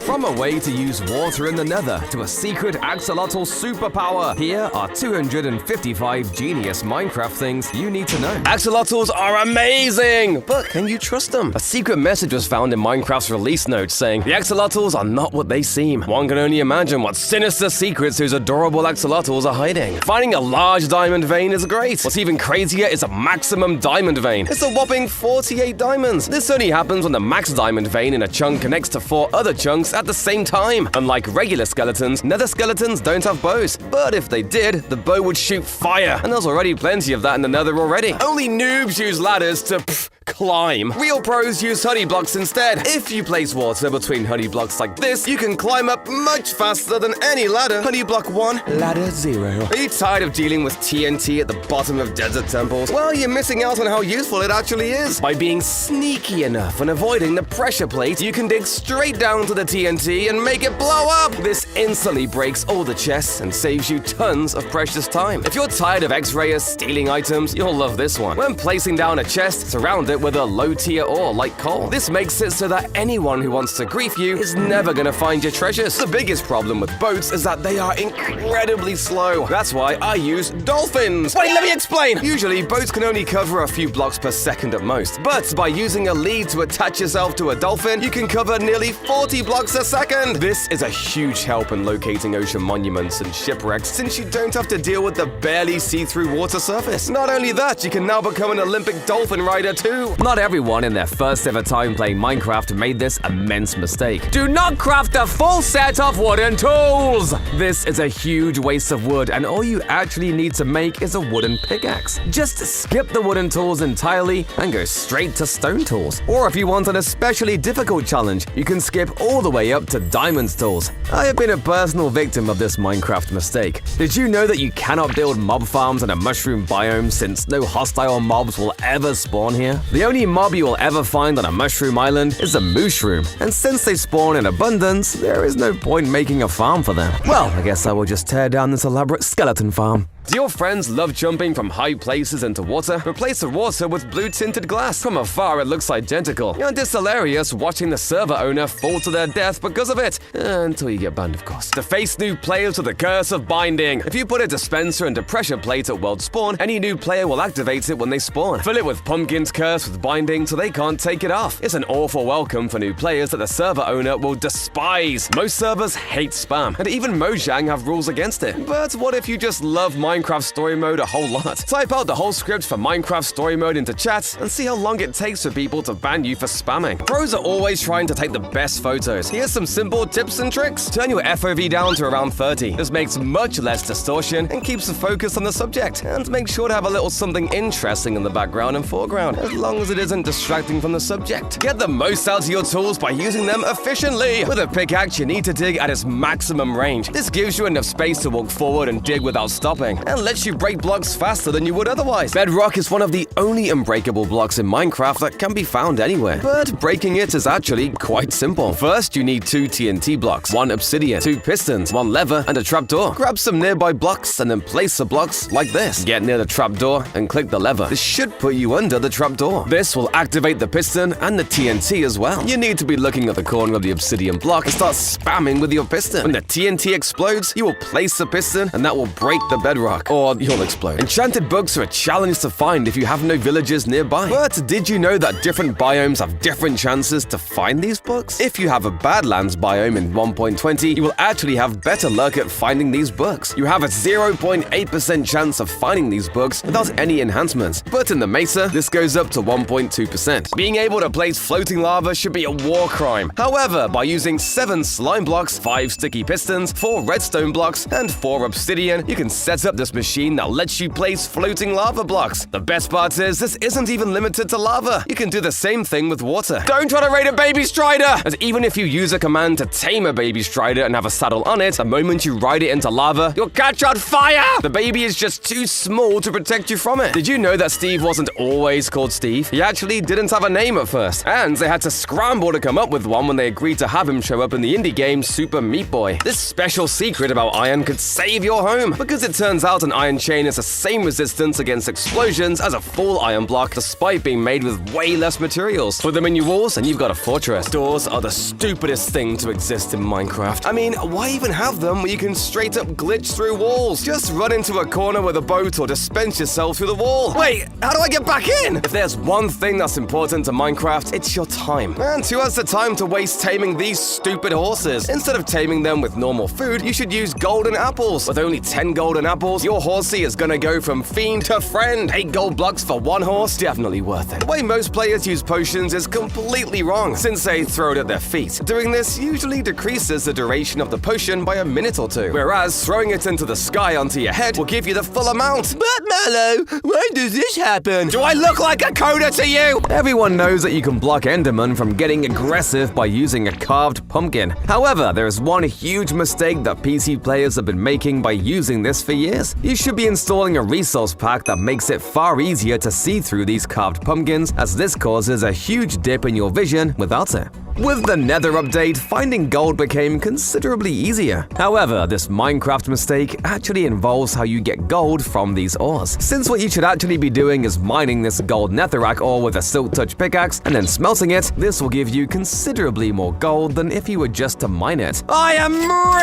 From a way to use water in the Nether to a secret axolotl superpower, here are 255 genius Minecraft things you need to know. Axolotls are amazing, but can you trust them? A secret message was found in Minecraft's release notes saying the axolotls are not what they seem. One can only imagine what sinister secrets those adorable axolotls are hiding. Finding a large diamond vein is great. What's even crazier is a maximum diamond vein. It's a whopping 48 diamonds. This only happens when the max diamond vein in a chunk connects to 4 other chunks at the same time. Unlike regular skeletons, nether skeletons don't have bows. But if they did, the bow would shoot fire. And there's already plenty of that in the nether already. Only noobs use ladders to climb. Real pros use honey blocks instead. If you place water between honey blocks like this, you can climb up much faster than any ladder. Honey block 1, ladder 0. Are you tired of dealing with TNT at the bottom of desert temples? Well, you're missing out on how useful it actually is. By being sneaky enough and avoiding the pressure plate, you can dig straight down to the TNT and make it blow up. This instantly breaks all the chests and saves you tons of precious time. If you're tired of X-rayers stealing items, you'll love this one. When placing down a chest, surround it with a low-tier ore like coal. This makes it so that anyone who wants to grief you is never gonna find your treasures. The biggest problem with boats is that they are incredibly slow. That's why I use dolphins. Wait, let me explain. Usually, boats can only cover a few blocks per second at most. But by using a lead to attach yourself to a dolphin, you can cover nearly 40 blocks a second. This is a huge help in locating ocean monuments and shipwrecks since you don't have to deal with the barely see-through water surface. Not only that, you can now become an Olympic dolphin rider too. Not everyone in their first ever time playing Minecraft made this immense mistake. Do not craft a full set of wooden tools! This is a huge waste of wood, and all you actually need to make is a wooden pickaxe. Just skip the wooden tools entirely and go straight to stone tools. Or if you want an especially difficult challenge, you can skip all the way up to diamond tools. I have been a personal victim of this Minecraft mistake. Did you know that you cannot build mob farms in a mushroom biome since no hostile mobs will ever spawn here? The only mob you will ever find on a mushroom island is a mushroom, and since they spawn in abundance, there is no point making a farm for them. Well, I guess I will just tear down this elaborate skeleton farm. Do your friends love jumping from high places into water? Replace the water with blue-tinted glass. From afar, it looks identical. And it's hilarious watching the server owner fall to their death because of it. Until you get banned, of course. To face new players with the curse of binding. If you put a dispenser and a pressure plate at world spawn, any new player will activate it when they spawn. Fill it with Pumpkin's curse with binding so they can't take it off. It's an awful welcome for new players that the server owner will despise. Most servers hate spam, and even Mojang have rules against it. But what if you just love Minecraft Story Mode a whole lot? Type out the whole script for Minecraft Story Mode into chat and see how long it takes for people to ban you for spamming. Pros are always trying to take the best photos. Here's some simple tips and tricks. Turn your FOV down to around 30. This makes much less distortion and keeps the focus on the subject. And make sure to have a little something interesting in the background and foreground, as long as it isn't distracting from the subject. Get the most out of your tools by using them efficiently. With a pickaxe, you need to dig at its maximum range. This gives you enough space to walk forward and dig without stopping, and lets you break blocks faster than you would otherwise. Bedrock is one of the only unbreakable blocks in Minecraft that can be found anywhere, but breaking it is actually quite simple. First, you need 2 TNT blocks, 1 obsidian, 2 pistons, 1 lever, and a trapdoor. Grab some nearby blocks and then place the blocks like this. Get near the trapdoor and click the lever. This should put you under the trapdoor. This will activate the piston and the TNT as well. You need to be looking at the corner of the obsidian block and start spamming with your piston. When the TNT explodes, you will place the piston and that will break the bedrock, or you'll explode. Enchanted books are a challenge to find if you have no villagers nearby. But did you know that different biomes have different chances to find these books? If you have a Badlands biome in 1.20, you will actually have better luck at finding these books. You have a 0.8% chance of finding these books without any enhancements. But in the Mesa, this goes up to 1.2%. Being able to place floating lava should be a war crime. However, by using 7 slime blocks, 5 sticky pistons, 4 redstone blocks, and 4 obsidian, you can set up this machine that lets you place floating lava blocks. The best part is, this isn't even limited to lava. You can do the same thing with water. Don't try to raid a baby strider! As even if you use a command to tame a baby strider and have a saddle on it, the moment you ride it into lava, you'll catch on fire! The baby is just too small to protect you from it. Did you know that Steve wasn't always called Steve? He actually didn't have a name at first, and they had to scramble to come up with one when they agreed to have him show up in the indie game Super Meat Boy. This special secret about iron could save your home, because it turns out an iron chain has the same resistance against explosions as a full iron block, despite being made with way less materials. Put them in your walls and you've got a fortress. Doors are the stupidest thing to exist in Minecraft. I mean, why even have them when you can straight up glitch through walls? Just run into a corner with a boat or dispense yourself through the wall. Wait, how do I get back in? If there's one thing that's important to Minecraft, it's your time. And who has the time to waste taming these stupid horses? Instead of taming them with normal food, you should use golden apples. With only 10 golden apples, your horsey is gonna go from fiend to friend. 8 gold blocks for one horse? Definitely worth it. The way most players use potions is completely wrong, since they throw it at their feet. Doing this usually decreases the duration of the potion by a minute or two, whereas throwing it into the sky onto your head will give you the full amount. But Mallow, when does this happen? Do I look like a coder to you? Everyone knows that you can block Enderman from getting aggressive by using a carved pumpkin. However, there is one huge mistake that PC players have been making by using this for years. You should be installing a resource pack that makes it far easier to see through these carved pumpkins, as this causes a huge dip in your vision without it. With the Nether update, finding gold became considerably easier. However, this Minecraft mistake actually involves how you get gold from these ores. Since what you should actually be doing is mining this gold netherrack ore with a silk touch pickaxe and then smelting it, this will give you considerably more gold than if you were just to mine it. I am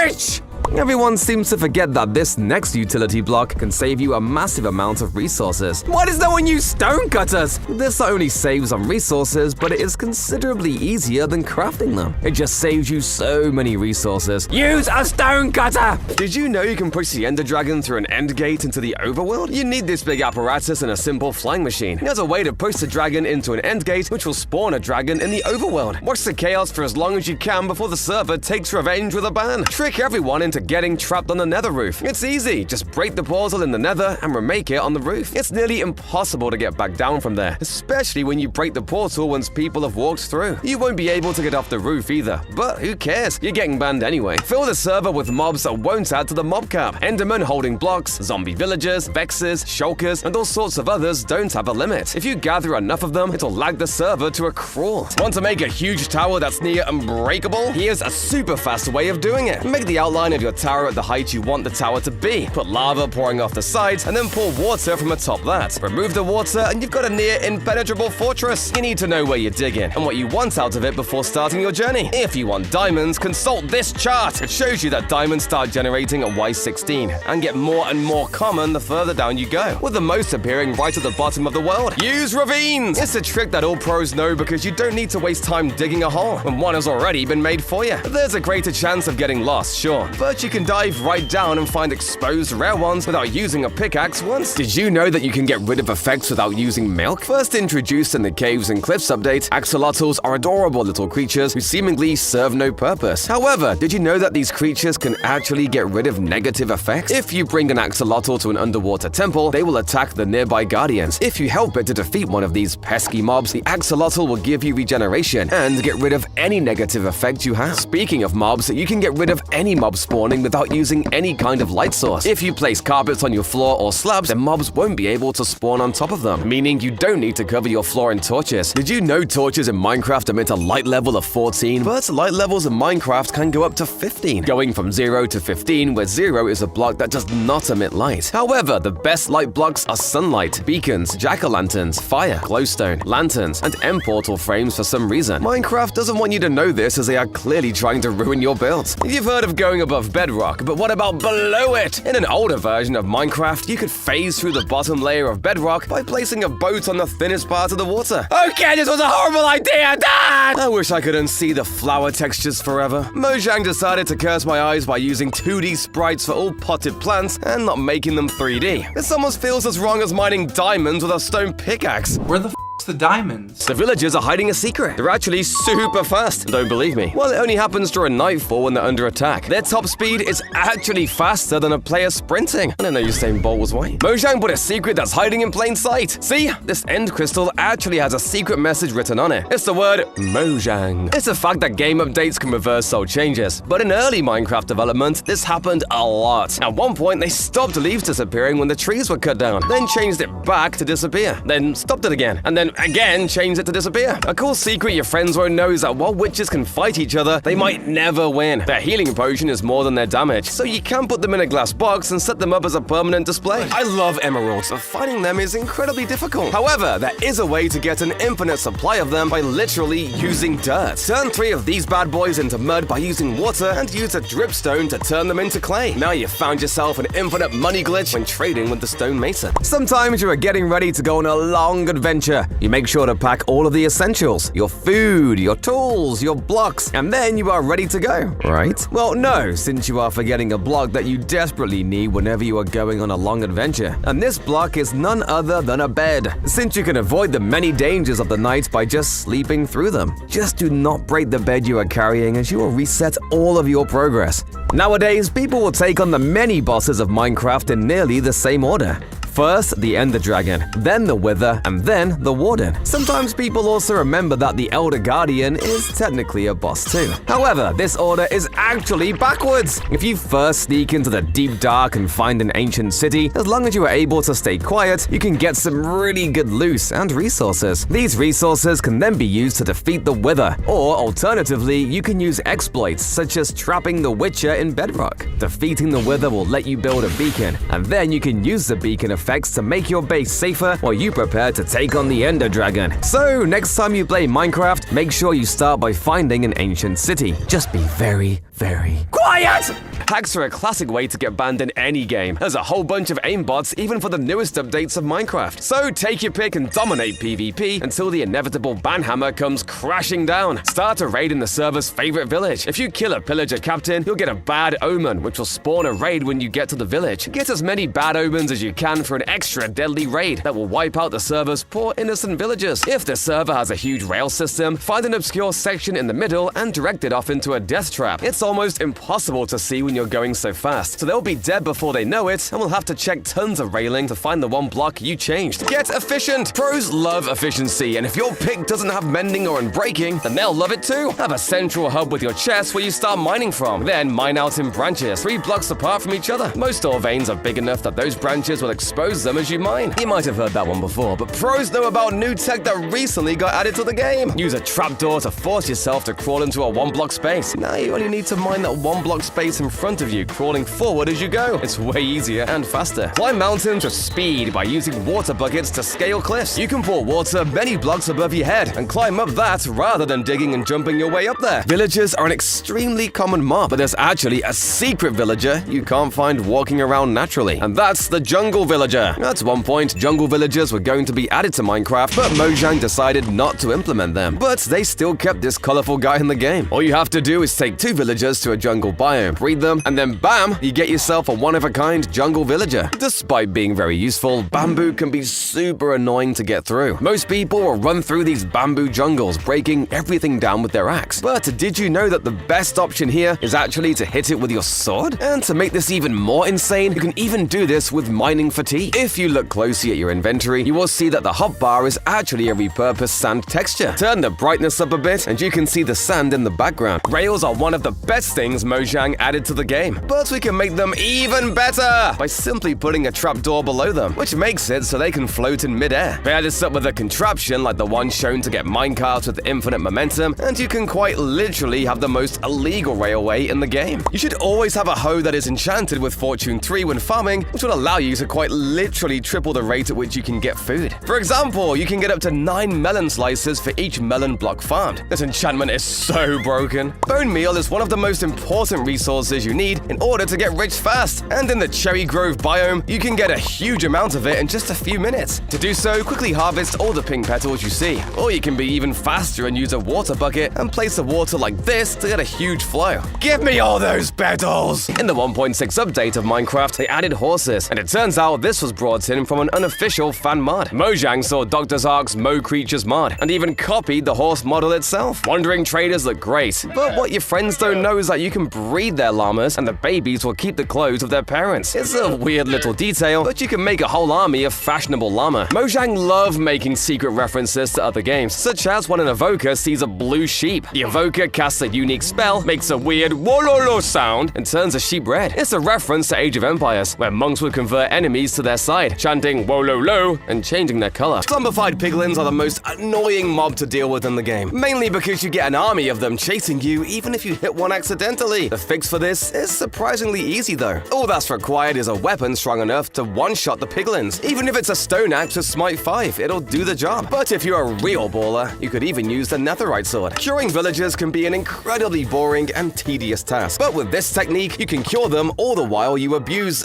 rich! Everyone seems to forget that this next utility block can save you a massive amount of resources. Why does no one use stone cutters? This not only saves on resources, but it is considerably easier than crafting them. It just saves you so many resources. Use a stone cutter! Did you know you can push the Ender Dragon through an end gate into the Overworld? You need this big apparatus and a simple flying machine. There's a way to push the dragon into an end gate, which will spawn a dragon in the Overworld. Watch the chaos for as long as you can before the server takes revenge with a ban. Trick everyone into getting trapped on the nether roof. It's easy, just break the portal in the nether and remake it on the roof. It's nearly impossible to get back down from there, especially when you break the portal once people have walked through. You won't be able to get off the roof either, but who cares? You're getting banned anyway. Fill the server with mobs that won't add to the mob cap. Endermen holding blocks, zombie villagers, vexes, shulkers, and all sorts of others don't have a limit. If you gather enough of them, it'll lag the server to a crawl. Want to make a huge tower that's near unbreakable? Here's a super fast way of doing it. Make the outline of your tower at the height you want the tower to be. Put lava pouring off the sides, and then pour water from atop that. Remove the water, and you've got a near impenetrable fortress. You need to know where you're digging and what you want out of it before starting your journey. If you want diamonds, consult this chart. It shows you that diamonds start generating at Y16 and get more and more common the further down you go, with the most appearing right at the bottom of the world. Use ravines! It's a trick that all pros know because you don't need to waste time digging a hole when one has already been made for you. There's a greater chance of getting lost, sure, but you can dive right down and find exposed rare ones without using a pickaxe once. Did you know that you can get rid of effects without using milk? First introduced in the Caves and Cliffs update, Axolotls are adorable little creatures who seemingly serve no purpose. However, did you know that these creatures can actually get rid of negative effects? If you bring an axolotl to an underwater temple, they will attack the nearby guardians. If you help it to defeat one of these pesky mobs, the axolotl will give you regeneration and get rid of any negative effect you have. Speaking of mobs, you can get rid of any mob spawning without using any kind of light source. If you place carpets on your floor or slabs, then mobs won't be able to spawn on top of them, meaning you don't need to cover your floor in torches. Did you know torches in Minecraft emit a light level of 14, but light levels in Minecraft can go up to 15, going from 0 to 15, where 0 is a block that does not emit light. However, the best light blocks are sunlight, beacons, jack-o'-lanterns, fire, glowstone, lanterns, and end portal frames for some reason. Minecraft doesn't want you to know this, as they are clearly trying to ruin your build. You've heard of going above bedrock, but what about below it? In an older version of Minecraft, you could phase through the bottom layer of bedrock by placing a boat on the thinnest part of the water. Okay, this was a horrible idea, Dad! I wish I could unsee the flower textures forever. Mojang decided to curse my eyes by using 2D sprites for all potted plants and not making them 3D. This almost feels as wrong as mining diamonds with a stone pickaxe. Where the the diamonds? The villagers are hiding a secret. They're actually super fast. Don't believe me? Well, it only happens during nightfall when they're under attack. Their top speed is actually faster than a player sprinting. I didn't know Usain Bolt was white. Mojang put a secret that's hiding in plain sight. See? This end crystal actually has a secret message written on it. It's the word Mojang. It's a fact that game updates can reverse soul changes, but in early Minecraft development, this happened a lot. At one point, they stopped leaves disappearing when the trees were cut down, then changed it back to disappear, then stopped it again, and then but again changed it to disappear. A cool secret your friends won't know is that while witches can fight each other, they might never win. Their healing potion is more than their damage, so you can put them in a glass box and set them up as a permanent display. I love emeralds, but finding them is incredibly difficult. However, there is a way to get an infinite supply of them by literally using dirt. Turn 3 of these bad boys into mud by using water and use a dripstone to turn them into clay. Now you've found yourself an infinite money glitch when trading with the stone mason. Sometimes you are getting ready to go on a long adventure. You make sure to pack all of the essentials, your food, your tools, your blocks, and then you are ready to go, right? Well, no, since you are forgetting a block that you desperately need whenever you are going on a long adventure. And this block is none other than a bed, since you can avoid the many dangers of the night by just sleeping through them. Just do not break the bed you are carrying as you will reset all of your progress. Nowadays, people will take on the many bosses of Minecraft in nearly the same order. First, the Ender Dragon, then the Wither, and then the Warden. Sometimes people also remember that the Elder Guardian is technically a boss too. However, this order is actually backwards. If you first sneak into the deep dark and find an ancient city, as long as you are able to stay quiet, you can get some really good loot and resources. These resources can then be used to defeat the Wither, or alternatively, you can use exploits such as trapping the Witcher in Bedrock. Defeating the Wither will let you build a beacon, and then you can use the beacon effects to make your base safer while you prepare to take on the Ender Dragon. So, next time you play Minecraft, make sure you start by finding an ancient city. Just be very, very quiet! Hacks are a classic way to get banned in any game. There's a whole bunch of aimbots even for the newest updates of Minecraft. So take your pick and dominate PvP until the inevitable ban hammer comes crashing down. Start a raid in the server's favorite village. If you kill a pillager captain, you'll get a bad omen, which will spawn a raid when you get to the village. Get as many bad omens as you can for an extra deadly raid that will wipe out the server's poor innocent villagers. If the server has a huge rail system, find an obscure section in the middle and direct it off into a death trap. It's almost impossible to see when you're going so fast, so they'll be dead before they know it, and we'll have to check tons of railing to find the one block you changed. Get efficient! Pros love efficiency, and if your pick doesn't have mending or unbreaking, then they'll love it too. Have a central hub with your chest where you start mining from, then mine out in branches, 3 blocks apart from each other. Most ore veins are big enough that those branches will expose them as you mine. You might have heard that one before, but pros know about new tech that recently got added to the game. Use a trapdoor to force yourself to crawl into a 1-block space. Now you only need to mine that 1-block space in front of you, crawling forward as you go. It's way easier and faster. Climb mountains with speed by using water buckets to scale cliffs. You can pour water many blocks above your head and climb up that rather than digging and jumping your way up there. Villagers are an extremely common mob, but there's actually a secret villager you can't find walking around naturally, and that's the jungle villager. At one point, jungle villagers were going to be added to Minecraft, but Mojang decided not to implement them. But they still kept this colorful guy in the game. All you have to do is take 2 villagers to a jungle biome, breed them, and then bam, you get yourself a one-of-a-kind jungle villager. Despite being very useful, bamboo can be super annoying to get through. Most people will run through these bamboo jungles, breaking everything down with their axe. But did you know that the best option here is actually to hit it with your sword? And to make this even more insane, you can even do this with mining fatigue. If you look closely at your inventory, you will see that the hotbar is actually a repurposed sand texture. Turn the brightness up a bit, and you can see the sand in the background. Rails are one of the best things Mojang added to the game, but we can make them even better by simply putting a trapdoor below them, which makes it so they can float in midair. Pair this up with a contraption like the one shown to get minecarts with infinite momentum, and you can quite literally have the most illegal railway in the game. You should always have a hoe that is enchanted with Fortune 3 when farming, which will allow you to quite literally triple the rate at which you can get food. For example, you can get up to 9 melon slices for each melon block farmed. This enchantment is so broken. Bone meal is one of the most important resources you need in order to get rich fast, and in the Cherry Grove biome, you can get a huge amount of it in just a few minutes. To do so, quickly harvest all the pink petals you see, or you can be even faster and use a water bucket and place the water like this to get a huge flow. Give me all those petals! In the 1.6 update of Minecraft, they added horses, and it turns out this was brought in from an unofficial fan mod. Mojang saw Dr. Zark's Mo Creatures mod, and even copied the horse model itself. Wandering traders look great, but what your friends don't know is that you can breed their llamas, and the babies will keep the clothes of their parents. It's a weird little detail, but you can make a whole army of fashionable llama. Mojang love making secret references to other games, such as when an evoker sees a blue sheep. The evoker casts a unique spell, makes a weird wololo sound, and turns a sheep red. It's a reference to Age of Empires, where monks would convert enemies to their side, chanting "Whoa, low, low," and changing their color. Zombified piglins are the most annoying mob to deal with in the game, mainly because you get an army of them chasing you even if you hit one accidentally. The fix for this is surprisingly easy though. All that's required is a weapon strong enough to one-shot the piglins. Even if it's a stone axe with smite 5, it'll do the job. But if you're a real baller, you could even use the netherite sword. Curing villagers can be an incredibly boring and tedious task, but with this technique, you can cure them all the while you abuse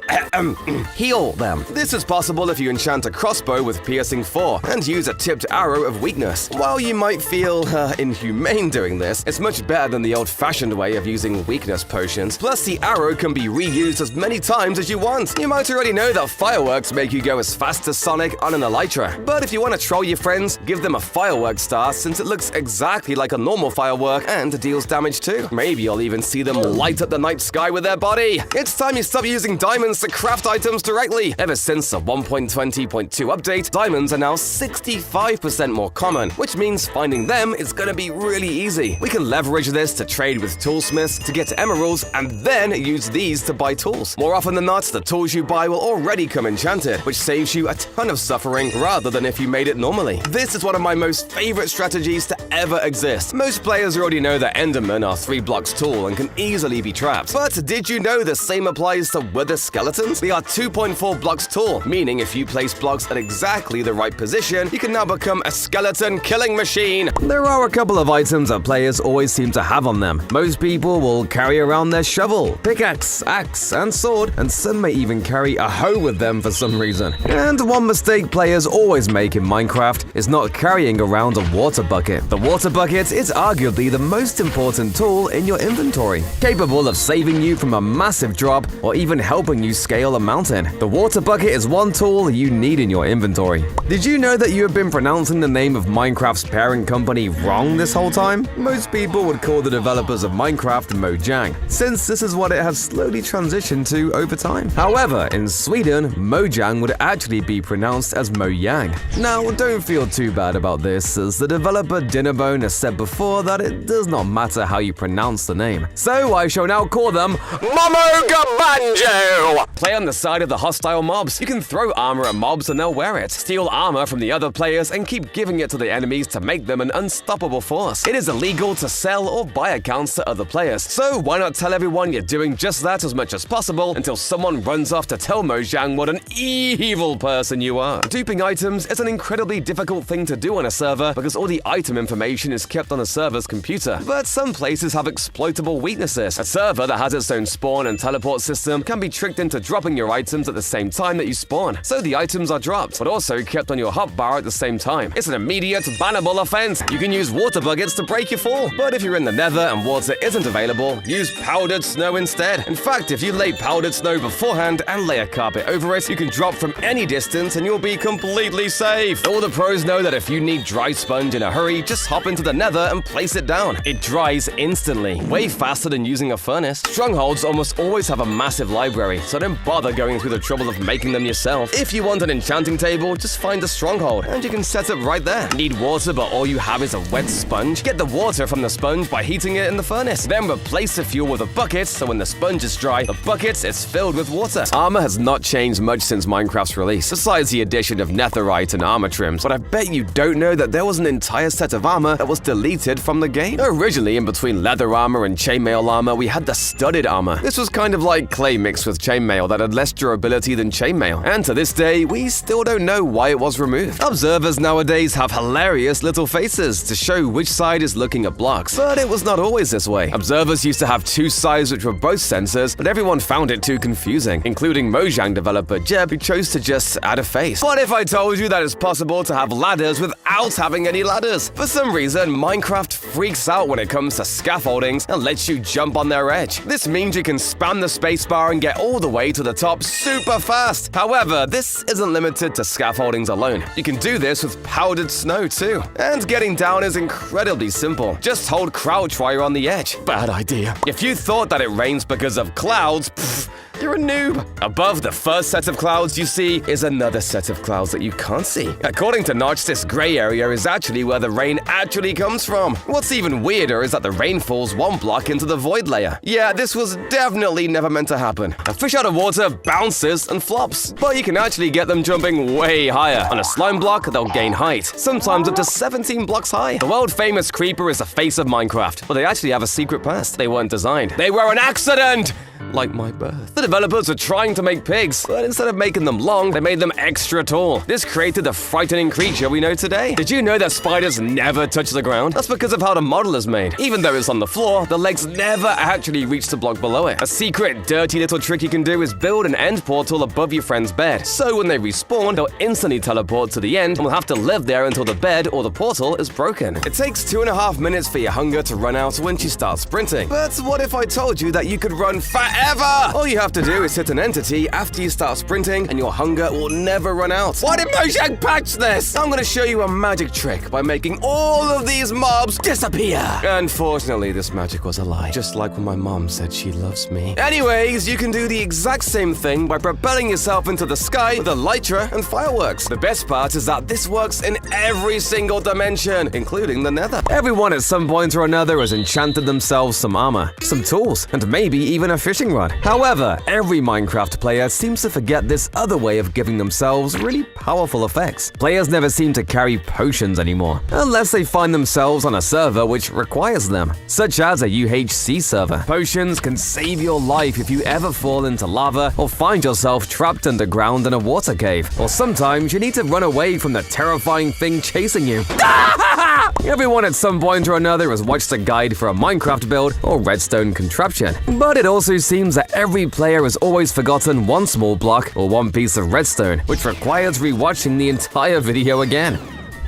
heal them. This is possible if you enchant a crossbow with piercing 4 and use a tipped arrow of weakness. While you might feel inhumane doing this, it's much better than the old-fashioned way of using weakness potions. Plus, the arrow can be reused as many times as you want. You might already know that fireworks make you go as fast as Sonic on an Elytra. But if you want to troll your friends, give them a firework star since it looks exactly like a normal firework and deals damage too. Maybe you'll even see them light up the night sky with their body. It's time you stop using diamonds to craft items directly. Ever since the 1.20.2 update, diamonds are now 65% more common, which means finding them is gonna be really easy. We can leverage this to trade with toolsmiths to get emeralds and then use these to buy tools. More often than not, the tools you buy will already come enchanted, which saves you a ton of suffering rather than if you made it normally. This is one of my most favorite strategies to ever exist. Most players already know that Endermen are 3 blocks tall and can easily be trapped. But did you know the same applies to wither skeletons? They are 2.4 blocks tall, meaning if you place blocks at exactly the right position, you can now become a skeleton killing machine. There are a couple of items that players always seem to have on them. Most people will carry around their shovel, pickaxe, axe, and sword, and some may even carry a hoe with them for some reason. And one mistake players always make in Minecraft is not carrying around a water bucket. The water bucket is arguably the most important tool in your inventory, capable of saving you from a massive drop or even helping you scale a mountain. The water bucket is one tool you need in your inventory. Did you know that you have been pronouncing the name of Minecraft's parent company wrong this whole time? Most people would call the developers of Minecraft Mojang, since this is what it has slowly transitioned to over time. However, in Sweden, Mojang would actually be pronounced as Mojang. Now, don't feel too bad about this, as the developer Dinnerbone has said before that it does not matter how you pronounce the name. So I shall now call them Momogabanjo! Play on the side of the hostile mobs. You can throw armor at mobs and they'll wear it. Steal armor from the other players and keep giving it to the enemies to make them an unstoppable force. It is illegal to sell or buy accounts to other players, so why not tell everyone you're doing just that as much as possible until someone runs off to tell Mojang what an evil person you are. Duping items is an incredibly difficult thing to do on a server because all the item information is kept on a server's computer. But some places have exploitable weaknesses. A server that has its own spawn and teleport system can be tricked into dropping your items at the same time that you spawn, so the items are dropped, but also kept on your hotbar at the same time. It's an immediate bannable offense. You can use water buckets to break your fall, but if you're in the nether and water isn't available, use powdered snow instead. In fact, if you lay powdered snow beforehand and lay a carpet over it, you can drop from any distance and you'll be completely safe. All the pros know that if you need dry sponge in a hurry, just hop into the nether and place it down. It dries instantly, way faster than using a furnace. Strongholds almost always have a massive library, so don't bother going through the trouble of making them yourself. If you want an enchanting table, just find a stronghold and you can set it right there. Need water but all you have is a wet sponge? Get the water from the sponge by heating it in the furnace. Then replace the fuel with a bucket, so when the sponge is dry, the bucket is filled with water. Armor has not changed much since Minecraft's release, besides the addition of netherite and armor trims, but I bet you don't know that there was an entire set of armor that was deleted from the game. Originally, in between leather armor and chainmail armor, we had the studded armor. This was kind of like clay mixed with chainmail that had less durability than chainmail, and to this day, we still don't know why it was removed. Observers nowadays have hilarious little faces to show which side is looking at blocks, but it was not always this way. Observers used to have two sides which were both sensors, but everyone found it too confusing, including Mojang developer Jeb, who chose to just add a face. What if I told you that it's possible to have ladders without having any ladders? For some reason, Minecraft freaks out when it comes to scaffoldings and lets you jump on their edge. This means you can spam the spacebar and get all the way to the top super fast. However, this isn't limited to scaffoldings alone. You can do this with powdered snow too. And getting down is incredibly simple. Just hold crouch while you're on the edge. Bad idea. If you thought that it rains because of clouds, you're a noob. Above the first set of clouds you see is another set of clouds that you can't see. According to Notch, this grey area is actually where the rain actually comes from. What's even weirder is that the rain falls one block into the void layer. Yeah, this was definitely never meant to happen. A fish out of water bounces and flops, but you can actually get them jumping way higher. On a slime block, they'll gain height, sometimes up to 17 blocks high. The world-famous creeper is the face of Minecraft, but they actually have a secret past. They weren't designed. They were an accident! Like my birth. The developers were trying to make pigs, but instead of making them long, they made them extra tall. This created the frightening creature we know today. Did you know that spiders never touch the ground? That's because of how the model is made. Even though it's on the floor, the legs never actually reach the block below it. A secret, dirty little trick you can do is build an end portal above your friend's bed. So when they respawn, they'll instantly teleport to the end and will have to live there until the bed or the portal is broken. It takes 2.5 minutes for your hunger to run out once you start sprinting. But what if I told you that you could run forever? All you have to do is hit an entity after you start sprinting and your hunger will never run out. Why did Mojang patch this? I'm gonna show you a magic trick by making all of these mobs disappear. Unfortunately, this magic was a lie, just like when my mom said she loves me. Anyways, you can do the exact same thing by propelling yourself into the sky with Elytra and fireworks. The best part is that this works in every single dimension, including the Nether. Everyone at some point or another has enchanted themselves some armor, some tools, and maybe even a fishing rod. However, every Minecraft player seems to forget this other way of giving themselves really powerful effects. Players never seem to carry potions anymore, unless they find themselves on a server which requires them, such as a UHC server. Potions can save your life if you ever fall into lava or find yourself trapped underground in a water cave, or sometimes you need to run away from the terrifying thing chasing you. Everyone at some point or another has watched a guide for a Minecraft build or redstone contraption, but it also seems that every player has always forgotten one small block or one piece of redstone, which requires rewatching the entire video again.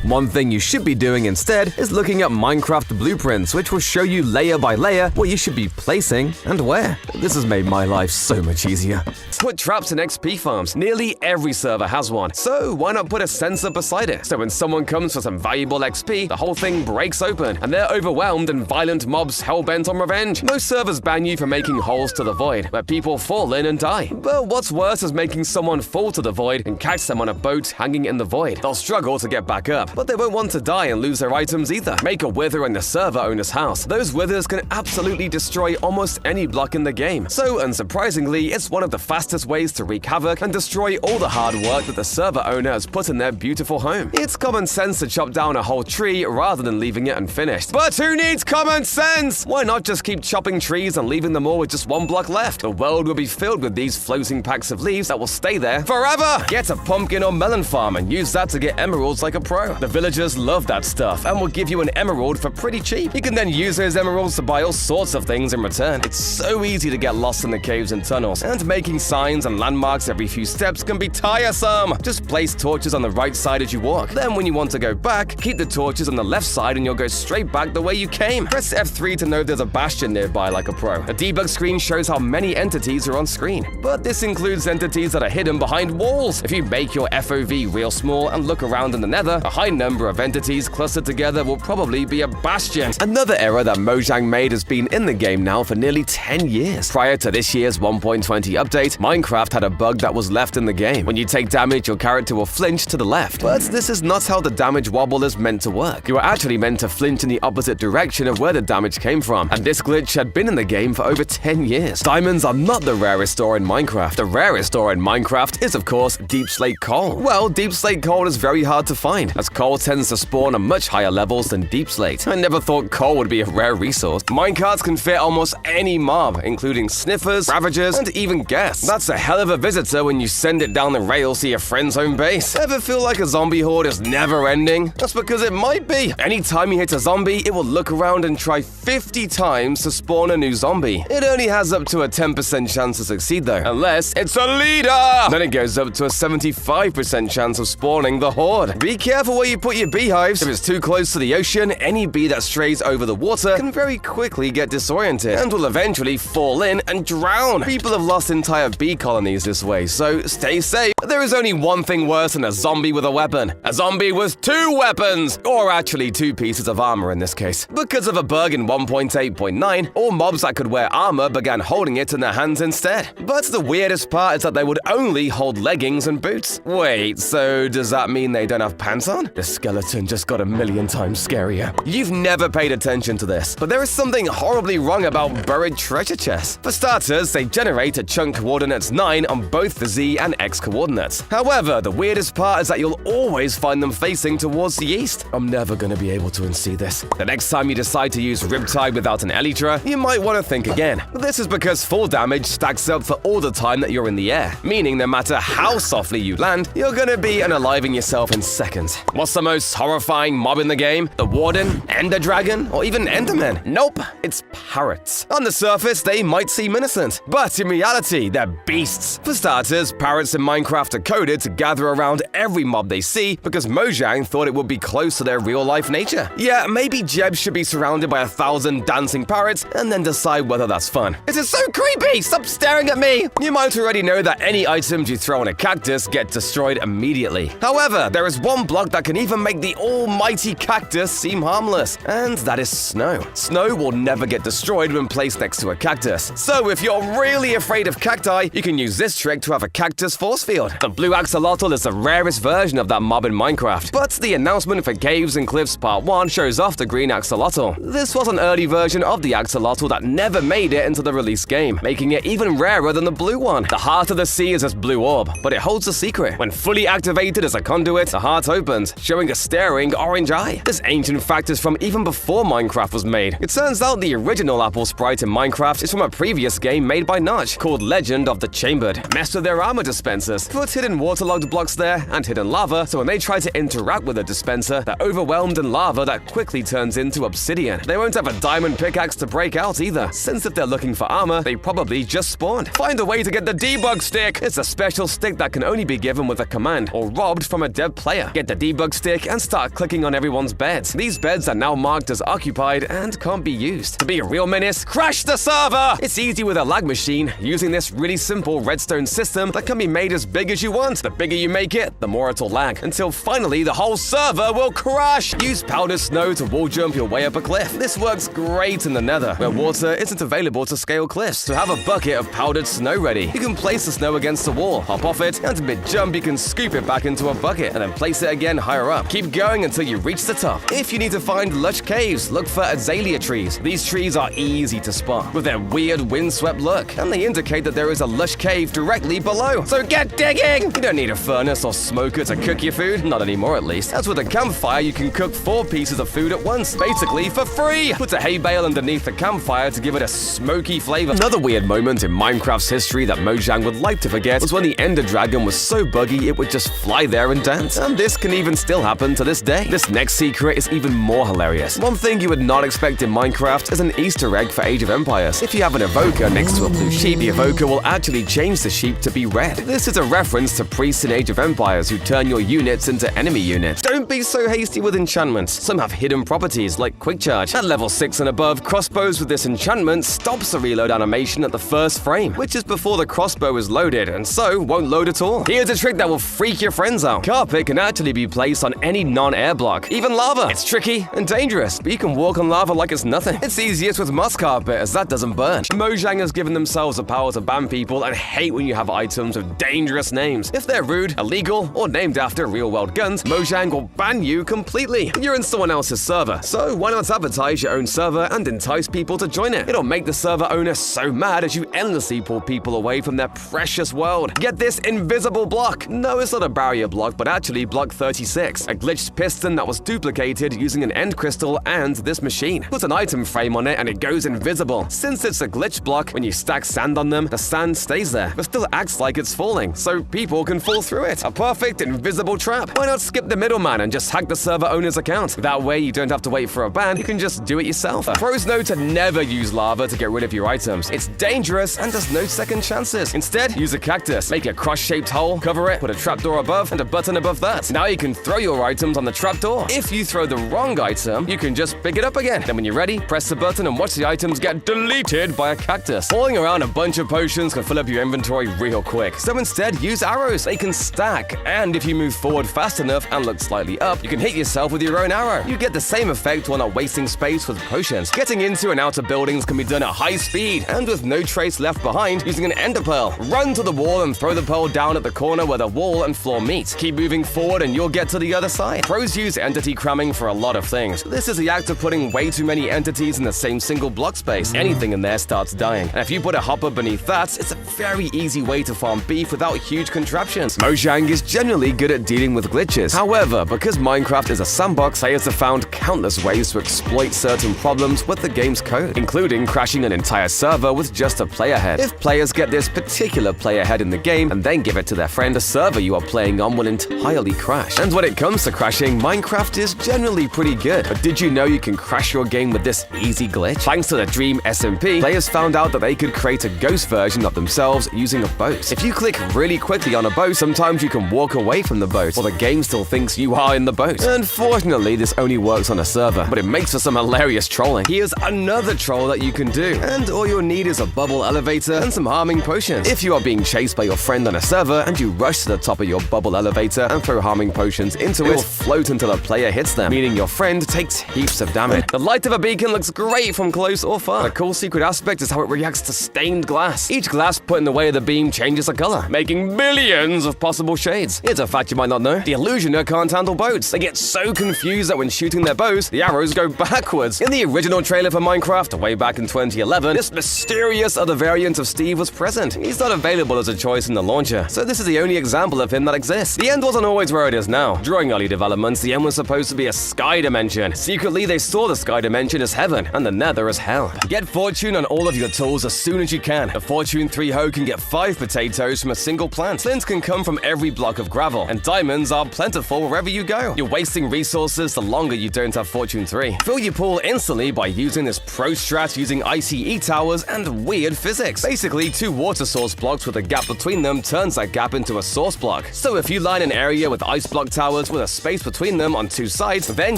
One thing you should be doing instead is looking at Minecraft blueprints, which will show you layer by layer what you should be placing and where. This has made my life so much easier. Put traps in XP farms. Nearly every server has one, so why not put a sensor beside it? So when someone comes for some valuable XP, the whole thing breaks open, and they're overwhelmed and violent mobs hell-bent on revenge. Most servers ban you for making holes to the void, where people fall in and die. But what's worse is making someone fall to the void and catch them on a boat hanging in the void. They'll struggle to get back up, but they won't want to die and lose their items either. Make a wither in the server owner's house. Those withers can absolutely destroy almost any block in the game. So, unsurprisingly, it's one of the fastest ways to wreak havoc and destroy all the hard work that the server owner has put in their beautiful home. It's common sense to chop down a whole tree rather than leaving it unfinished. But who needs common sense? Why not just keep chopping trees and leaving them all with just one block left? The world will be filled with these floating packs of leaves that will stay there forever. Get a pumpkin or melon farm and use that to get emeralds like a pro. The villagers love that stuff and will give you an emerald for pretty cheap. You can then use those emeralds to buy all sorts of things in return. It's so easy to get lost in the caves and tunnels, and making signs and landmarks every few steps can be tiresome. Just place torches on the right side as you walk. Then when you want to go back, keep the torches on the left side and you'll go straight back the way you came. Press F3 to know there's a Bastion nearby like a pro. A debug screen shows how many entities are on screen, but this includes entities that are hidden behind walls. If you make your FOV real small and look around in the Nether, a high number of entities clustered together will probably be a Bastion. Another error that Mojang made has been in the game now for nearly 10 years. Prior to this year's 1.20 update, Minecraft had a bug that was left in the game. When you take damage, your character will flinch to the left. But this is not how the damage wobble is meant to work. You are actually meant to flinch in the opposite direction of where the damage came from, and this glitch had been in the game for over 10 years. Diamonds are not the rarest ore in Minecraft. The rarest ore in Minecraft is, of course, deep slate coal. Well, deep slate coal is very hard to find, as coal tends to spawn at much higher levels than deep slate. I never thought coal would be a rare resource. Minecarts can fit almost any mob, including sniffers, ravagers, and even ghasts. That's a hell of a visitor when you send it down the rails to your friend's home base. Ever feel like a zombie horde is never ending? That's because it might be. Anytime you hit a zombie, it will look around and try 50 times to spawn a new zombie. It only has up to a 10% chance to succeed though, unless it's a leader! Then it goes up to a 75% chance of spawning the horde. Be careful what before you put your beehives. If it's too close to the ocean, any bee that strays over the water can very quickly get disoriented and will eventually fall in and drown. People have lost entire bee colonies this way, so stay safe. There is only one thing worse than a zombie with a weapon. A zombie with 2 weapons! Or actually 2 pieces of armor in this case. Because of a bug in 1.8.9, all mobs that could wear armor began holding it in their hands instead. But the weirdest part is that they would only hold leggings and boots. Wait, so does that mean they don't have pants on? The skeleton just got a million times scarier. You've never paid attention to this, but there is something horribly wrong about buried treasure chests. For starters, they generate a chunk coordinates 9 on both the Z and X coordinates. However, the weirdest part is that you'll always find them facing towards the east. I'm never gonna be able to unsee this. The next time you decide to use Riptide without an Elytra, you might want to think again. This is because full damage stacks up for all the time that you're in the air, meaning no matter how softly you land, you're gonna be unaliving yourself in seconds. What's the most horrifying mob in the game? The Warden, Ender Dragon, or even Enderman? Nope, it's parrots. On the surface, they might seem innocent, but in reality, they're beasts. For starters, parrots in Minecraft are coded to gather around every mob they see because Mojang thought it would be close to their real-life nature. Yeah, maybe Jeb should be surrounded by 1,000 dancing parrots and then decide whether that's fun. This is so creepy! Stop staring at me! You might already know that any items you throw on a cactus get destroyed immediately. However, there is one block that can even make the almighty cactus seem harmless, and that is snow. Snow will never get destroyed when placed next to a cactus. So if you're really afraid of cacti, you can use this trick to have a cactus force field. The blue axolotl is the rarest version of that mob in Minecraft, but the announcement for Caves and Cliffs Part 1 shows off the green axolotl. This was an early version of the axolotl that never made it into the release game, making it even rarer than the blue one. The heart of the sea is this blue orb, but it holds a secret. When fully activated as a conduit, the heart opens, showing a staring orange eye. This ancient fact is from even before Minecraft was made. It turns out the original apple sprite in Minecraft is from a previous game made by Notch, called Legend of the Chambered. Mess with their armor dispensers, put hidden waterlogged blocks there and hidden lava, so when they try to interact with a dispenser, they're overwhelmed in lava that quickly turns into obsidian. They won't have a diamond pickaxe to break out either, since if they're looking for armor, they probably just spawned. Find a way to get the debug stick! It's a special stick that can only be given with a command, or robbed from a dead player. Get the debug stick and start clicking on everyone's beds. These beds are now marked as occupied and can't be used. To be a real menace, crash the server! It's easy with a lag machine, using this really simple redstone system that can be made as big as you want. The bigger you make it, the more it'll lag, until finally the whole server will crash! Use powdered snow to wall jump your way up a cliff. This works great in the Nether, where water isn't available to scale cliffs. So have a bucket of powdered snow ready. You can place the snow against the wall, hop off it, and mid-jump you can scoop it back into a bucket, and then place it again higher up. Keep going until you reach the top. If you need to find lush caves, look for azalea trees. These trees are easy to spot, with their weird windswept look, and they indicate that there is a lush cave directly below. So get digging! You don't need a furnace or smoker to cook your food, not anymore at least. As with a campfire, you can cook 4 pieces of food at once, basically for free! Put a hay bale underneath the campfire to give it a smoky flavor. Another weird moment in Minecraft's history that Mojang would like to forget was when the Ender Dragon was so buggy it would just fly there and dance. And this can even still happen to this day. This next secret is even more hilarious. One thing you would not expect in Minecraft is an Easter egg for Age of Empires. If you have an evoker next to a blue sheep, the evoker will actually change the sheep to be red. This is a reference to priests in Age of Empires who turn your units into enemy units. Don't be so hasty with enchantments. Some have hidden properties like quick charge. At level 6 and above, crossbows with this enchantment stops the reload animation at the first frame, which is before the crossbow is loaded, and so won't load at all. Here's a trick that will freak your friends out. Carpet can actually be placed on any non-air block, even lava. It's tricky and dangerous, but you can walk on lava like it's nothing. It's easiest with moss carpet, as that doesn't burn. Mojang has given themselves the power to ban people and hate when you have items with dangerous names. If they're rude, illegal, or named after real-world guns, Mojang will ban you completely. You're in someone else's server, so why not advertise your own server and entice people to join it? It'll make the server owner so mad as you endlessly pull people away from their precious world. Get this invisible block. No, it's not a barrier block, but actually block 36. A glitched piston that was duplicated using an end crystal and this machine. Put an item frame on it and it goes invisible. Since it's a glitch block, when you stack sand on them, the sand stays there, but still acts like it's falling, so people can fall through it. A perfect invisible trap. Why not skip the middleman and just hack the server owner's account? That way you don't have to wait for a ban, you can just do it yourself. Pros note to never use lava to get rid of your items. It's dangerous and there's no second chances. Instead, use a cactus. Make a cross-shaped hole, cover it, put a trapdoor above, and a button above that. Now you can throw throw your items on the trapdoor. If you throw the wrong item, you can just pick it up again. Then when you're ready, press the button and watch the items get deleted by a cactus. Hauling around a bunch of potions can fill up your inventory real quick. So instead, use arrows. They can stack. And if you move forward fast enough and look slightly up, you can hit yourself with your own arrow. You get the same effect while not wasting space with potions. Getting into and out of buildings can be done at high speed and with no trace left behind using an ender pearl. Run to the wall and throw the pearl down at the corner where the wall and floor meet. Keep moving forward and you'll get to the other side. Pros use entity cramming for a lot of things. This is the act of putting way too many entities in the same single block space. Anything in there starts dying. And if you put a hopper beneath that, it's a very easy way to farm beef without huge contraptions. Mojang is generally good at dealing with glitches. However, because Minecraft is a sandbox, players have found countless ways to exploit certain problems with the game's code, including crashing an entire server with just a player head. If players get this particular player head in the game and then give it to their friend, the server you are playing on will entirely crash. And when it comes to crashing, Minecraft is generally pretty good. But did you know you can crash your game with this easy glitch? Thanks to the Dream SMP, players found out that they could create a ghost version of themselves using a boat. If you click really quickly on a boat, sometimes you can walk away from the boat, while the game still thinks you are in the boat. Unfortunately, this only works on a server, but it makes for some hilarious trolling. Here's another troll that you can do, and all you'll need is a bubble elevator and some harming potions. If you are being chased by your friend on a server and you rush to the top of your bubble elevator and throw harming potions into it, will float until a player hits them, meaning your friend takes heaps of damage. The light of a beacon looks great from close or far. A cool secret aspect is how it reacts to stained glass. Each glass put in the way of the beam changes the color, making millions of possible shades. Here's a fact you might not know. The Illusioner can't handle boats. They get so confused that when shooting their bows, the arrows go backwards. In the original trailer for Minecraft, way back in 2011, this mysterious other variant of Steve was present. He's not available as a choice in the launcher, so this is the only example of him that exists. The end wasn't always where it is now. During early developments, the end was supposed to be a sky dimension. Secretly, they saw the sky dimension as heaven and the nether as hell. Get fortune on all of your tools as soon as you can. A Fortune 3 hoe can get 5 potatoes from a single plant. Flint can come from every block of gravel, and diamonds are plentiful wherever you go. You're wasting resources the longer you don't have Fortune 3. Fill your pool instantly by using this pro strat using ICE towers and weird physics. Basically, 2 water source blocks with a gap between them turns that gap into a source block. So if you line an area with ice block towers with a space between them on 2 sides, then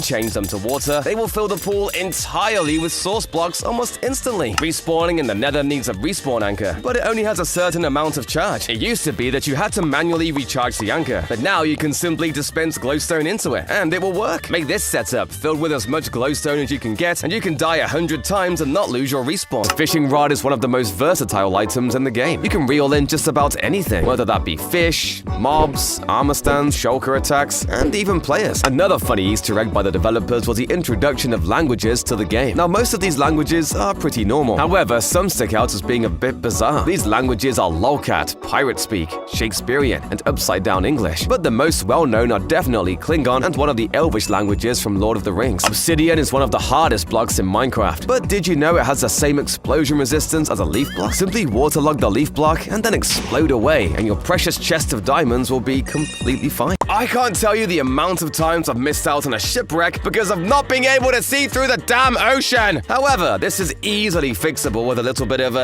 change them to water, they will fill the pool entirely with source blocks almost instantly. Respawning in the nether needs a respawn anchor, but it only has a certain amount of charge. It used to be that you had to manually recharge the anchor, but now you can simply dispense glowstone into it, and it will work. Make this setup filled with as much glowstone as you can get, and you can die 100 times and not lose your respawn. The fishing rod is one of the most versatile items in the game. You can reel in just about anything, whether that be fish, mobs, armor stands, shulker attacks, and even players. Another funny Easter egg by the developers was the introduction of languages to the game. Now, most of these languages are pretty normal. However, some stick out as being a bit bizarre. These languages are lolcat, pirate speak, Shakespearean, and upside down English. But the most well-known are definitely Klingon and one of the Elvish languages from Lord of the Rings. Obsidian is one of the hardest blocks in Minecraft, but did you know it has the same explosion resistance as a leaf block? Simply waterlog the leaf block and then explode away, and your precious chest of diamonds will be completely fine. I can't tell you the amount of times I've missed out on a shipwreck because of not being able to see through the damn ocean. However, this is easily fixable with a little bit of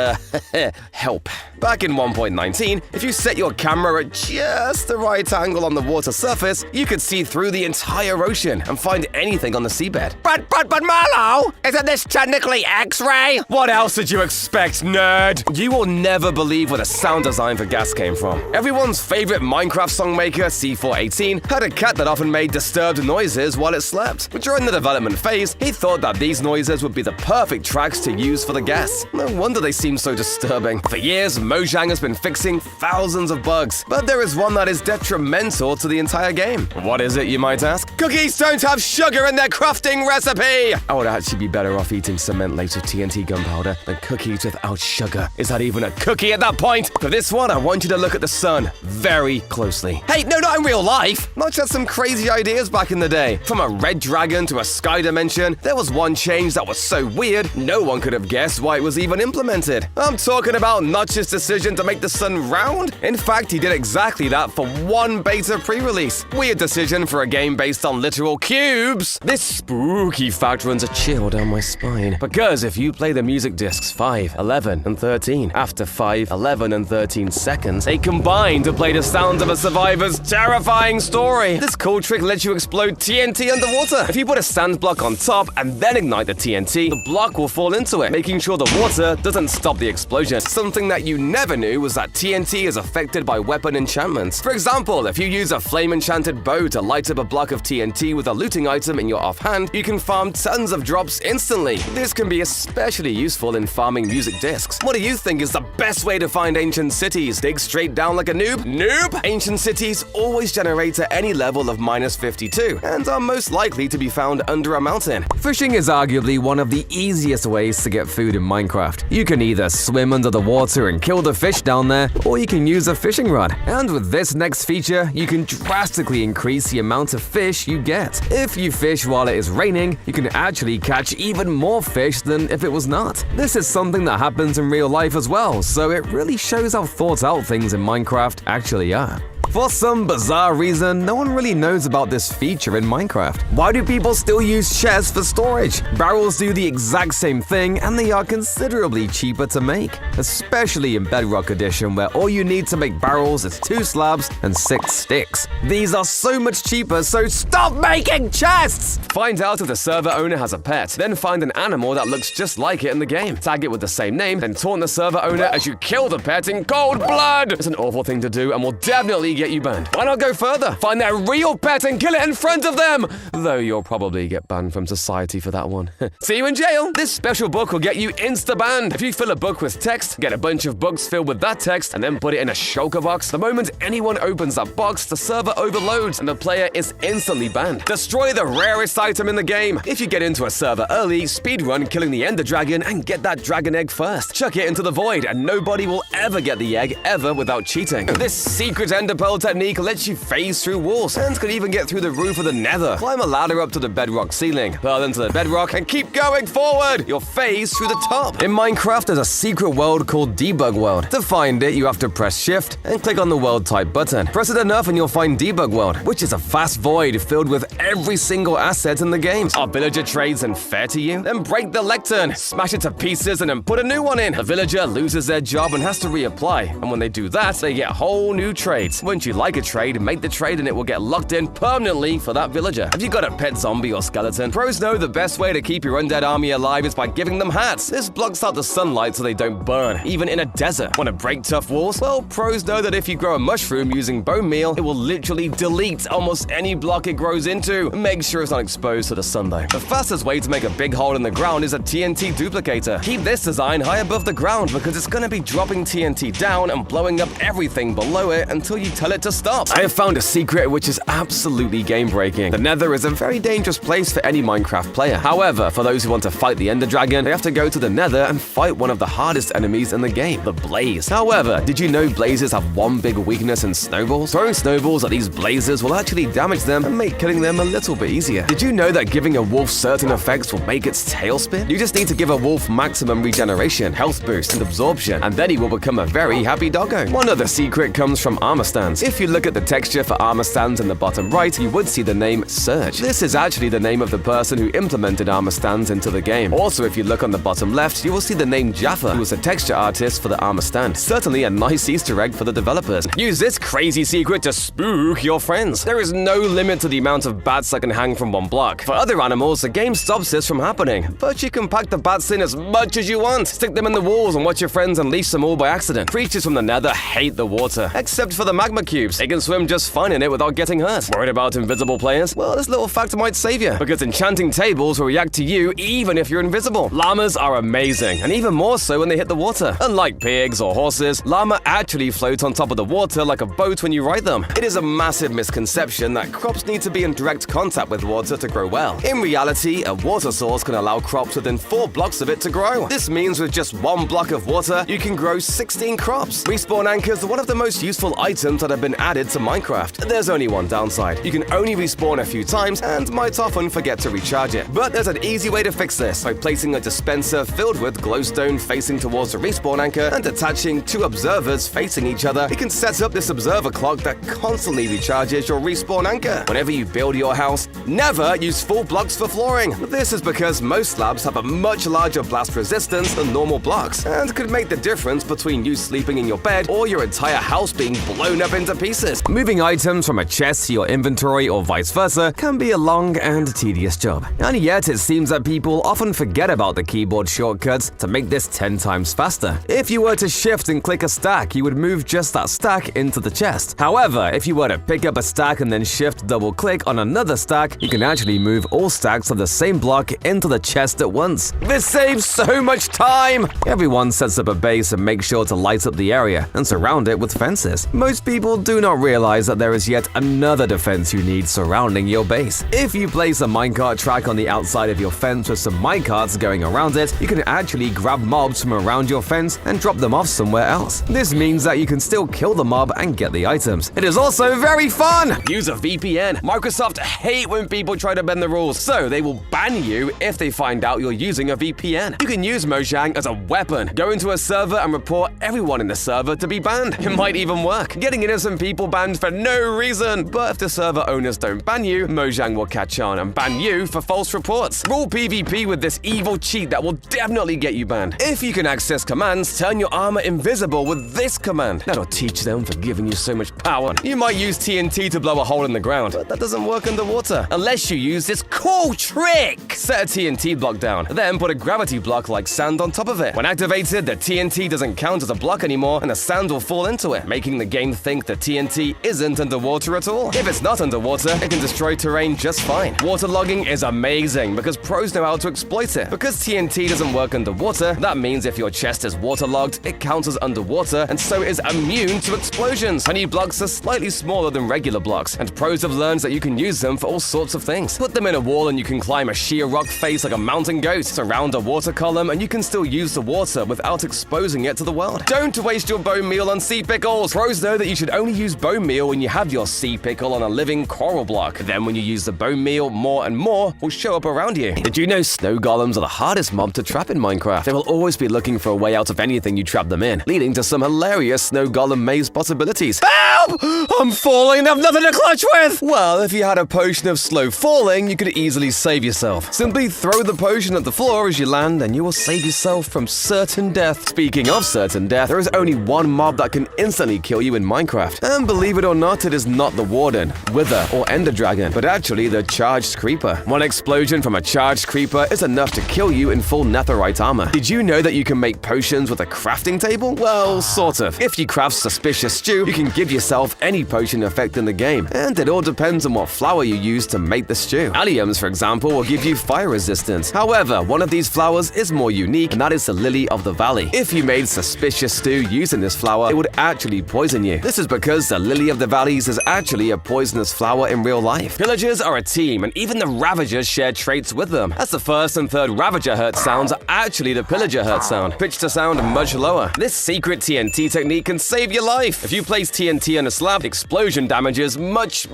help. Back in 1.19, if you set your camera at just the right angle on the water surface, you could see through the entire ocean and find anything on the seabed. But Marlo, isn't this technically X-ray? What else did you expect, nerd? You will never believe where the sound design for Ghast came from. Everyone's favorite Minecraft songmaker, C418, had a cat that often made disturbed noises while it slept. But during the development phase, he thought that these noises would be the perfect tracks to use for the Ghast. No wonder they seem so disturbing. For years, Mojang has been fixing thousands of bugs, but there is one that is detrimental to the entire game. What is it, you might ask? Cookies don't have sugar in their crafting recipe! I would actually be better off eating cement laced with TNT gunpowder than cookies without sugar. Is that even a cookie at that point? For this one, I want you to look at the sun very closely. Hey, no, not in real life! Not just some crazy ideas back in the day. From a red dragon to a sky dimension, there was one change that was so weird, no one could have guessed why it was even implemented. I'm talking about Notch's decision to make the sun round. In fact, he did exactly that for one beta pre-release. Weird decision for a game based on literal cubes. This spooky fact runs a chill down my spine. Because if you play the music discs 5, 11, and 13, after 5, 11, and 13 seconds, they combine to play the sounds of a survivor's terrifying story. This cool trick lets you explode TNT underwater. If you put a sand block on top and then ignite the TNT, the block will fall into it, making sure the water doesn't stop the explosion. Something that you never knew was that TNT is affected by weapon enchantments. For example, if you use a flame-enchanted bow to light up a block of TNT with a looting item in your offhand, you can farm tons of drops instantly. This can be especially useful in farming music discs. What do you think is the best way to find ancient cities? Dig straight down like a noob? Noob! Ancient cities always generate at any level of -52 and are most likely to be found under a mountain. Fishing is arguably one of the easiest ways to get food in Minecraft. You can either swim under the water and kill the fish down there, or you can use a fishing rod. And with this next feature, you can drastically increase the amount of fish you get. If you fish while it is raining, you can actually catch even more fish than if it was not. This is something that happens in real life as well, so it really shows how thought out things in Minecraft actually are. For some bizarre reason, no one really knows about this feature in Minecraft. Why do people still use chests for storage? Barrels do the exact same thing, and they are considerably cheaper to make, especially in Bedrock Edition, where all you need to make barrels is 2 slabs and 6 sticks. These are so much cheaper, so stop making chests! Find out if the server owner has a pet, then find an animal that looks just like it in the game. Tag it with the same name, then taunt the server owner as you kill the pet in cold blood! It's an awful thing to do and will definitely get you banned. Why not go further? Find their real pet and kill it in front of them! Though you'll probably get banned from society for that one. See you in jail! This special book will get you insta-banned. If you fill a book with text, get a bunch of books filled with that text, and then put it in a shulker box, the moment anyone opens that box, the server overloads and the player is instantly banned. Destroy the rarest item in the game. If you get into a server early, speedrun killing the Ender Dragon and get that dragon egg first. Chuck it into the void and nobody will ever get the egg ever without cheating. This secret Ender Pearl technique lets you phase through walls and can even get through the roof of the Nether. Climb a ladder up to the bedrock ceiling, pearl into the bedrock, and keep going forward. You'll phase through the top. In Minecraft, there's a secret world called Debug World. To find it, you have to press Shift and click on the World type button. Press it enough and you'll find Debug World, which is a vast void filled with every single asset in the game. Are villager trades unfair to you? Then break the lectern, smash it to pieces, and then put a new one in. A villager loses their job and has to reapply, and when they do that, they get whole new trades. Once you like a trade, make the trade and it will get locked in permanently for that villager. Have you got a pet zombie or skeleton? Pros know the best way to keep your undead army alive is by giving them hats. This blocks out the sunlight so they don't burn, even in a desert. Want to break tough walls? Well, pros know that if you grow a mushroom using bone meal, it will literally delete almost any block it grows into. Make sure it's not exposed to the sun though. The fastest way to make a big hole in the ground is a TNT duplicator. Keep this design high above the ground because it's going to be dropping TNT down and blowing up everything below it until you tell it to stop. I have found a secret which is absolutely game-breaking. The Nether is a very dangerous place for any Minecraft player. However, for those who want to fight the Ender Dragon, they have to go to the Nether and fight one of the hardest enemies in the game, the Blaze. However, did you know blazes have one big weakness in snowballs? Throwing snowballs at these blazes will actually damage them and make killing them a little bit easier. Did you know that giving a wolf certain effects will make its tail spin? You just need to give a wolf maximum regeneration, health boost, and absorption, and then he will become a very happy doggo. One other secret comes from armor stands. If you look at the texture for armor stands in the bottom right, you would see the name Surge. This is actually the name of the person who implemented armor stands into the game. Also, if you look on the bottom left, you will see the name Jaffa, who was a texture artist for the armor stand. Certainly a nice Easter egg for the developers. Use this crazy secret to spook your friends. There is no limit to the amount of bats that can hang from one block. For other animals, the game stops this from happening, but you can pack the bats in as much as you want. Stick them in the walls and watch your friends unleash them all by accident. Creatures from the Nether hate the water, except for the magma cubes. They can swim just fine in it without getting hurt. Worried about invisible players? Well, this little fact might save you, because enchanting tables will react to you even if you're invisible. Llamas are amazing, and even more so when they hit the water. Unlike pigs or horses, llama actually float on top of the water like a boat when you ride them. It is a massive misconception that crops need to be in direct contact with water to grow well. In reality, a water source can allow crops within 4 blocks of it to grow. This means with just 1 block of water, you can grow 16 crops. Respawn anchors are one of the most useful items that have been added to Minecraft. There's only one downside. You can only respawn a few times and might often forget to recharge it. But there's an easy way to fix this by placing a dispenser filled with glowstone facing towards the respawn anchor and attaching 2 observers facing each other. You can set up this observer clock that constantly recharges your respawn anchor. Whenever you build your house, never use full blocks for flooring. This is because most slabs have a much larger blast resistance than normal blocks and could make the difference between you sleeping in your bed or your entire house being blown up in into pieces. Moving items from a chest to your inventory or vice versa can be a long and tedious job. And yet it seems that people often forget about the keyboard shortcuts to make this 10 times faster. If you were to shift and click a stack, you would move just that stack into the chest. However, if you were to pick up a stack and then shift double click on another stack, you can actually move all stacks of the same block into the chest at once. This saves so much time! Everyone sets up a base and makes sure to light up the area and surround it with fences. Most people do not realize that there is yet another defense you need surrounding your base. If you place a minecart track on the outside of your fence with some minecarts going around it, you can actually grab mobs from around your fence and drop them off somewhere else. This means that you can still kill the mob and get the items. It is also very fun! Use a VPN. Microsoft hate when people try to bend the rules, so they will ban you if they find out you're using a VPN. You can use Mojang as a weapon. Go into a server and report everyone in the server to be banned. It might even work, getting innocent people banned for no reason. But if the server owners don't ban you, Mojang will catch on and ban you for false reports. Rule PvP with this evil cheat that will definitely get you banned. If you can access commands, turn your armor invisible with this command. That'll teach them for giving you so much power. You might use TNT to blow a hole in the ground, but that doesn't work underwater unless you use this cool trick. Set a TNT block down, then put a gravity block like sand on top of it. When activated, the TNT doesn't count as a block anymore and the sand will fall into it, making the game think the TNT isn't underwater at all. If it's not underwater, it can destroy terrain just fine. Waterlogging is amazing because pros know how to exploit it. Because TNT doesn't work underwater, that means if your chest is waterlogged, it counts as underwater and so is immune to explosions. Honey blocks are slightly smaller than regular blocks, and pros have learned that you can use them for all sorts of things. Put them in a wall and you can climb a sheer rock face like a mountain goat. Surround a water column and you can still use the water without exposing it to the world. Don't waste your bone meal on sea pickles. Pros know that you should only use bone meal when you have your sea pickle on a living coral block. Then when you use the bone meal, more and more will show up around you. Did you know snow golems are the hardest mob to trap in Minecraft? They will always be looking for a way out of anything you trap them in, leading to some hilarious snow golem maze possibilities. Help! I'm falling and have nothing to clutch with! Well, if you had a potion of slow falling, you could easily save yourself. Simply throw the potion at the floor as you land and you will save yourself from certain death. Speaking of certain death, there is only one mob that can instantly kill you in Minecraft. And believe it or not, it is not the Warden, Wither, or Ender Dragon, but actually the Charged Creeper. One explosion from a Charged Creeper is enough to kill you in full netherite armor. Did you know that you can make potions with a crafting table? Well, sort of. If you craft Suspicious Stew, you can give yourself any potion effect in the game, and it all depends on what flower you use to make the stew. Alliums, for example, will give you fire resistance. However, one of these flowers is more unique, and that is the Lily of the Valley. If you made Suspicious Stew using this flower, it would actually poison you. This is because the Lily of the Valleys is actually a poisonous flower in real life. Pillagers are a team, and even the Ravagers share traits with them. As the first and third Ravager hurt sounds are actually the Pillager hurt sound, pitched to sound much lower. This secret TNT technique can save your life. If you place TNT on a slab, the explosion damages much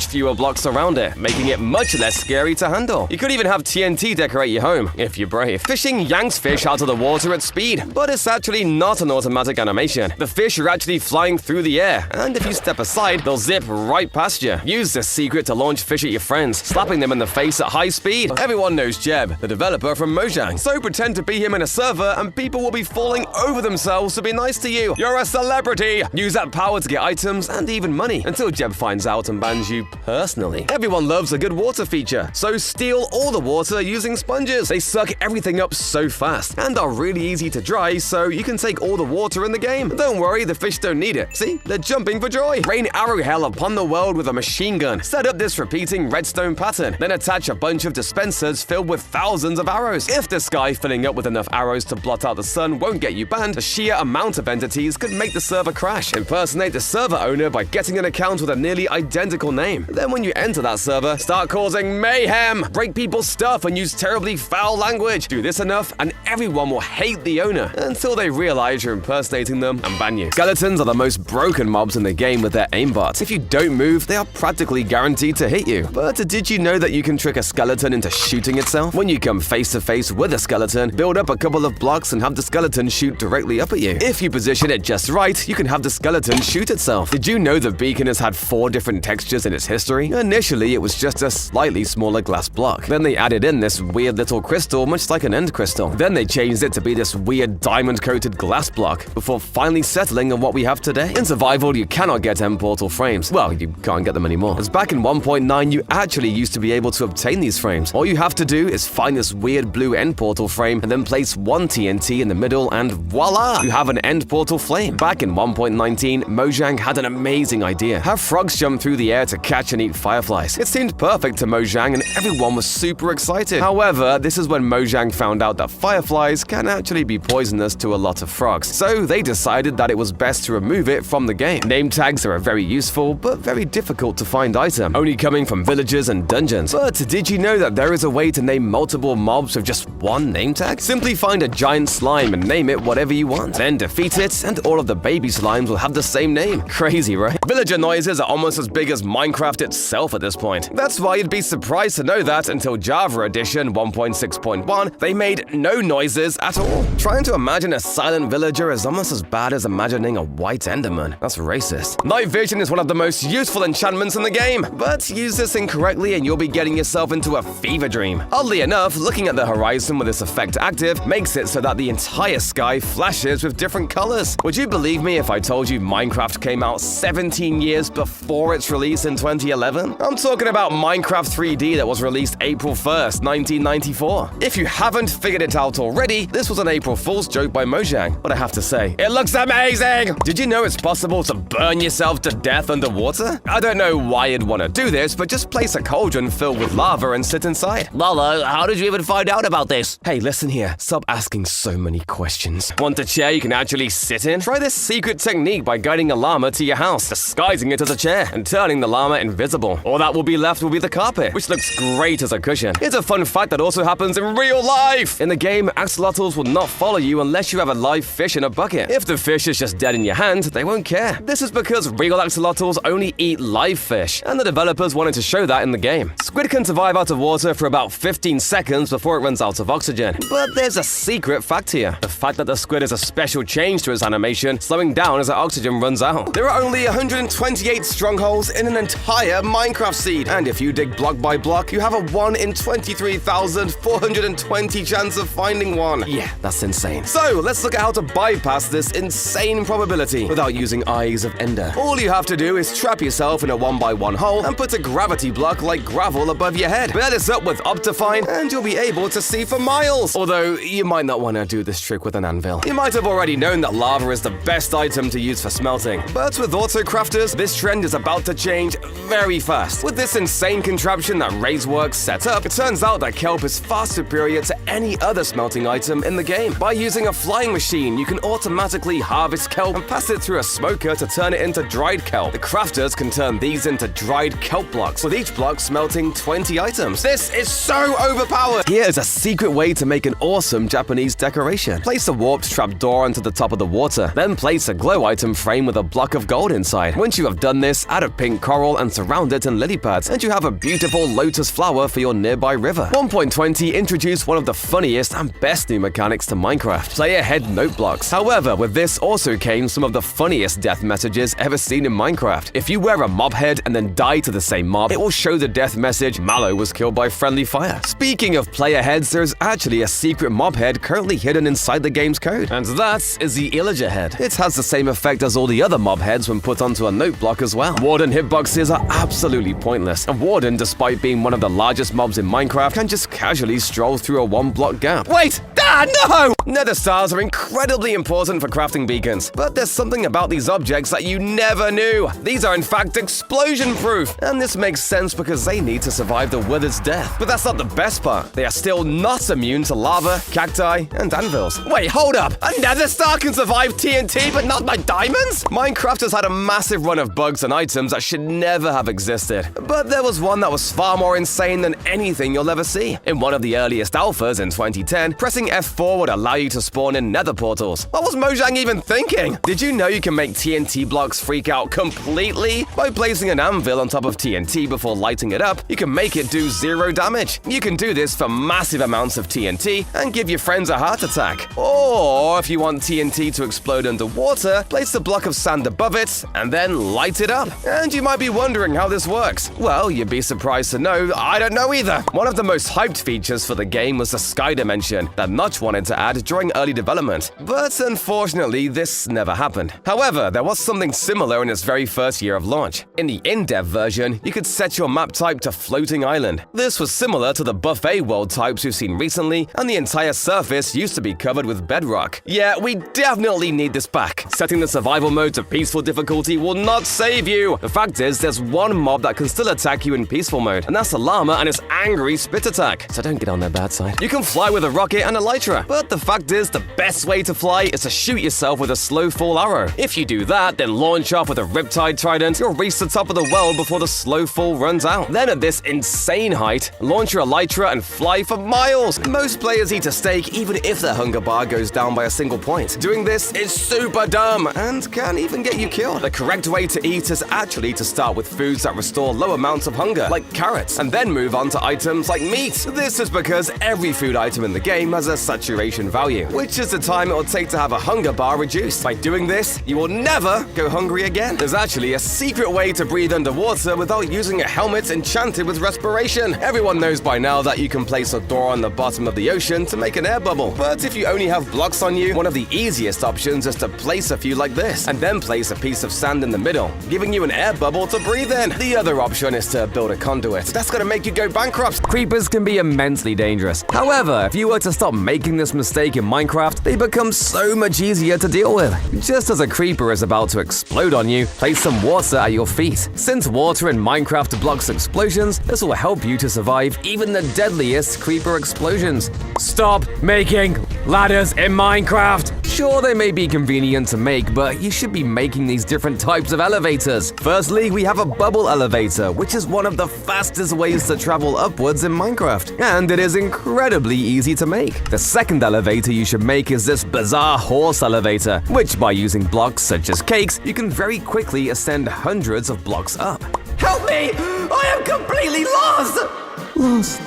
fewer blocks around it, making it much less scary to handle. You could even have TNT decorate your home, if you're brave. Fishing yanks fish out of the water at speed, but it's actually not an automatic animation. The fish are actually flying through the air, and if you step aside, they'll zip right past you. Use this secret to launch fish at your friends, slapping them in the face at high speed. Everyone knows Jeb, the developer from Mojang, so pretend to be him in a server and people will be falling over themselves to be nice to you. You're a celebrity! Use that power to get items and even money until Jeb finds out and bans you personally. Everyone loves a good water feature, so steal all the water using sponges. They suck everything up so fast and are really easy to dry, so you can take all the water in the game. Don't worry, the fish don't need it. See? They're jumping for joy. Rain arrow hell upon the world with a machine gun. Set up this repeating redstone pattern, then attach a bunch of dispensers filled with thousands of arrows. If the sky filling up with enough arrows to blot out the sun won't get you banned, the sheer amount of entities could make the server crash. Impersonate the server owner by getting an account with a nearly identical name. Then when you enter that server, start causing mayhem, break people's stuff and use terribly foul language. Do this enough and everyone will hate the owner until they realize you're impersonating them and ban you. Skeletons are the most broken mobs in the game with their aimbots. If you don't move, they are practically guaranteed to hit you. But did you know that you can trick a skeleton into shooting itself? When you come face to face with a skeleton, build up a couple of blocks and have the skeleton shoot directly up at you. If you position it just right, you can have the skeleton shoot itself. Did you know the beacon has had 4 different textures in its history? Initially, it was just a slightly smaller glass block. Then they added in this weird little crystal, much like an end crystal. Then they changed it to be this weird diamond-coated glass block, before finally settling on what we have today. In survival, Overworld, you cannot get end portal frames. Well, you can't get them anymore. As back in 1.9, you actually used to be able to obtain these frames. All you have to do is find this weird blue end portal frame and then place one TNT in the middle and voila! You have an end portal flame. Back in 1.19, Mojang had an amazing idea. Have frogs jump through the air to catch and eat fireflies. It seemed perfect to Mojang and everyone was super excited. However, this is when Mojang found out that fireflies can actually be poisonous to a lot of frogs. So they decided that it was best to remove it from the game. Name tags are a very useful but very difficult to find item, only coming from villages and dungeons. But did you know that there is a way to name multiple mobs with just one name tag? Simply find a giant slime and name it whatever you want. Then defeat it and all of the baby slimes will have the same name. Crazy, right? Villager noises are almost as big as Minecraft itself at this point. That's why you'd be surprised to know that until Java Edition 1.6.1, they made no noises at all. Trying to imagine a silent villager is almost as bad as imagining a white enderman. That's racist. Night vision is one of the most useful enchantments in the game, but use this incorrectly and you'll be getting yourself into a fever dream. Oddly enough, looking at the horizon with this effect active makes it so that the entire sky flashes with different colors. Would you believe me if I told you Minecraft came out 17 years before its release in 2011? I'm talking about Minecraft 3D that was released April 1st, 1994. If you haven't figured it out already, this was an April Fool's joke by Mojang, but I have to say, it looks amazing! Did you know it's possible to burn yourself to death underwater? I don't know why you'd want to do this, but just place a cauldron filled with lava and sit inside. Lala, how did you even find out about this? Hey, listen here. Stop asking so many questions. Want a chair you can actually sit in? Try this secret technique by guiding a llama to your house, disguising it as a chair, and turning the llama invisible. All that will be left will be the carpet, which looks great as a cushion. Here's a fun fact that also happens in real life. In the game, axolotls will not follow you unless you have a live fish in a bucket. If the fish is just dead in your hand, they won't care. This is because real axolotls only eat live fish, and the developers wanted to show that in the game. Squid can survive out of water for about 15 seconds before it runs out of oxygen. But there's a secret fact here. The fact that the squid has a special change to its animation, slowing down as the oxygen runs out. There are only 128 strongholds in an entire Minecraft seed, and if you dig block by block, you have a 1 in 23,420 chance of finding one. Yeah, that's insane. So let's look at how to bypass this insane probability without using Eyes of Ender. All you have to do is trap yourself in a 1x1 hole and put a gravity block like gravel above your head. Pair this up with Optifine and you'll be able to see for miles. Although, you might not want to do this trick with an anvil. You might have already known that lava is the best item to use for smelting. But with auto-crafters, this trend is about to change very fast. With this insane contraption that Razeworks set up, it turns out that kelp is far superior to any other smelting item in the game. By using a flying machine, you can automatically harvest kelp and pass it through a smoker to turn it into dried kelp. The crafters can turn these into dried kelp blocks, with each block smelting 20 items. This is so overpowered! Here is a secret way to make an awesome Japanese decoration. Place a warped trapdoor onto the top of the water, then place a glow item frame with a block of gold inside. Once you have done this, add a pink coral and surround it in lily pads, and you have a beautiful lotus flower for your nearby river. 1.20 introduced one of the funniest and best new mechanics to Minecraft, player head note blocks. However, with this also came some of the funniest death messages ever seen in Minecraft. If you wear a mob head and then die to the same mob, it will show the death message, Mallow was killed by friendly fire. Speaking of player heads, there's actually a secret mob head currently hidden inside the game's code, and that is the Elytra head. It has the same effect as all the other mob heads when put onto a note block as well. Warden hitboxes are absolutely pointless. A Warden, despite being one of the largest mobs in Minecraft, can just casually stroll through a 1-block gap. Wait! Ah, no! Nether stars are incredibly important for crafting beacons, but there's something about these objects that you never knew. These are in fact explosion-proof, and this makes sense because they need to survive the Wither's death. But that's not the best part. They are still not immune to lava, cacti, and anvils. Wait, hold up! A Nether star can survive TNT, but not my diamonds? Minecraft has had a massive run of bugs and items that should never have existed. But there was one that was far more insane than anything you'll ever see. In one of the earliest alphas in 2010, pressing F4 would allow you to spawn in nether portals. What was Mojang even thinking? Did you know you can make TNT blocks freak out completely? By placing an anvil on top of TNT before lighting it up, you can make it do 0 damage. You can do this for massive amounts of TNT and give your friends a heart attack. Or if you want TNT to explode underwater, place a block of sand above it and then light it up. And you might be wondering how this works. Well, you'd be surprised to know I don't know either. One of the most hyped features for the game was the sky dimension that Notch wanted to add during early development, but unfortunately this never happened. However, there was something similar in its very first year of launch. In the in-depth version, you could set your map type to Floating Island. This was similar to the buffet world types we've seen recently, and the entire surface used to be covered with bedrock. Yeah, we definitely need this back. Setting the survival mode to peaceful difficulty will not save you. The fact is, there's one mob that can still attack you in peaceful mode, and that's a llama and its angry spit attack. So don't get on their bad side. You can fly with a rocket and elytra, but the fact is, the best way to fly is to shoot yourself with a slow fall arrow. If you do that, then launch off with a Riptide Trident, you'll reach the top of the world before the slow fall runs out. Then at this insane height, launch your elytra and fly for miles. Most players eat a steak even if their hunger bar goes down by a single point. Doing this is super dumb and can even get you killed. The correct way to eat is actually to start with foods that restore low amounts of hunger, like carrots, and then move on to items like meat. This is because every food item in the game has a saturation value, which is the time it will take to have a hunger bar reduced. By doing this, you will never go hungry again. There's actually a secret way to breathe underwater without using a helmet enchanted with respiration. Everyone knows by now that you can place a door on the bottom of the ocean to make an air bubble. But if you only have blocks on you, one of the easiest options is to place a few like this, and then place a piece of sand in the middle, giving you an air bubble to breathe in. The other option is to build a conduit. That's gonna make you go bankrupt. Creepers can be immensely dangerous. However, if you were to stop making this mistake in Minecraft, they become so much easier to deal with. Just as a creeper is about to explode on you, place some water at your feet. Since water in Minecraft blocks explosions, this will help you to survive even the deadliest creeper explosions. Stop making ladders in Minecraft! Sure, they may be convenient to make, but you should be making these different types of elevators. Firstly, we have a bubble elevator, which is one of the fastest ways to travel upwards in Minecraft, and it is incredibly easy to make. The second elevator you should make is this bizarre horse elevator, which by using blocks such as cakes, you can very quickly ascend hundreds of blocks up. Help me! I am completely lost!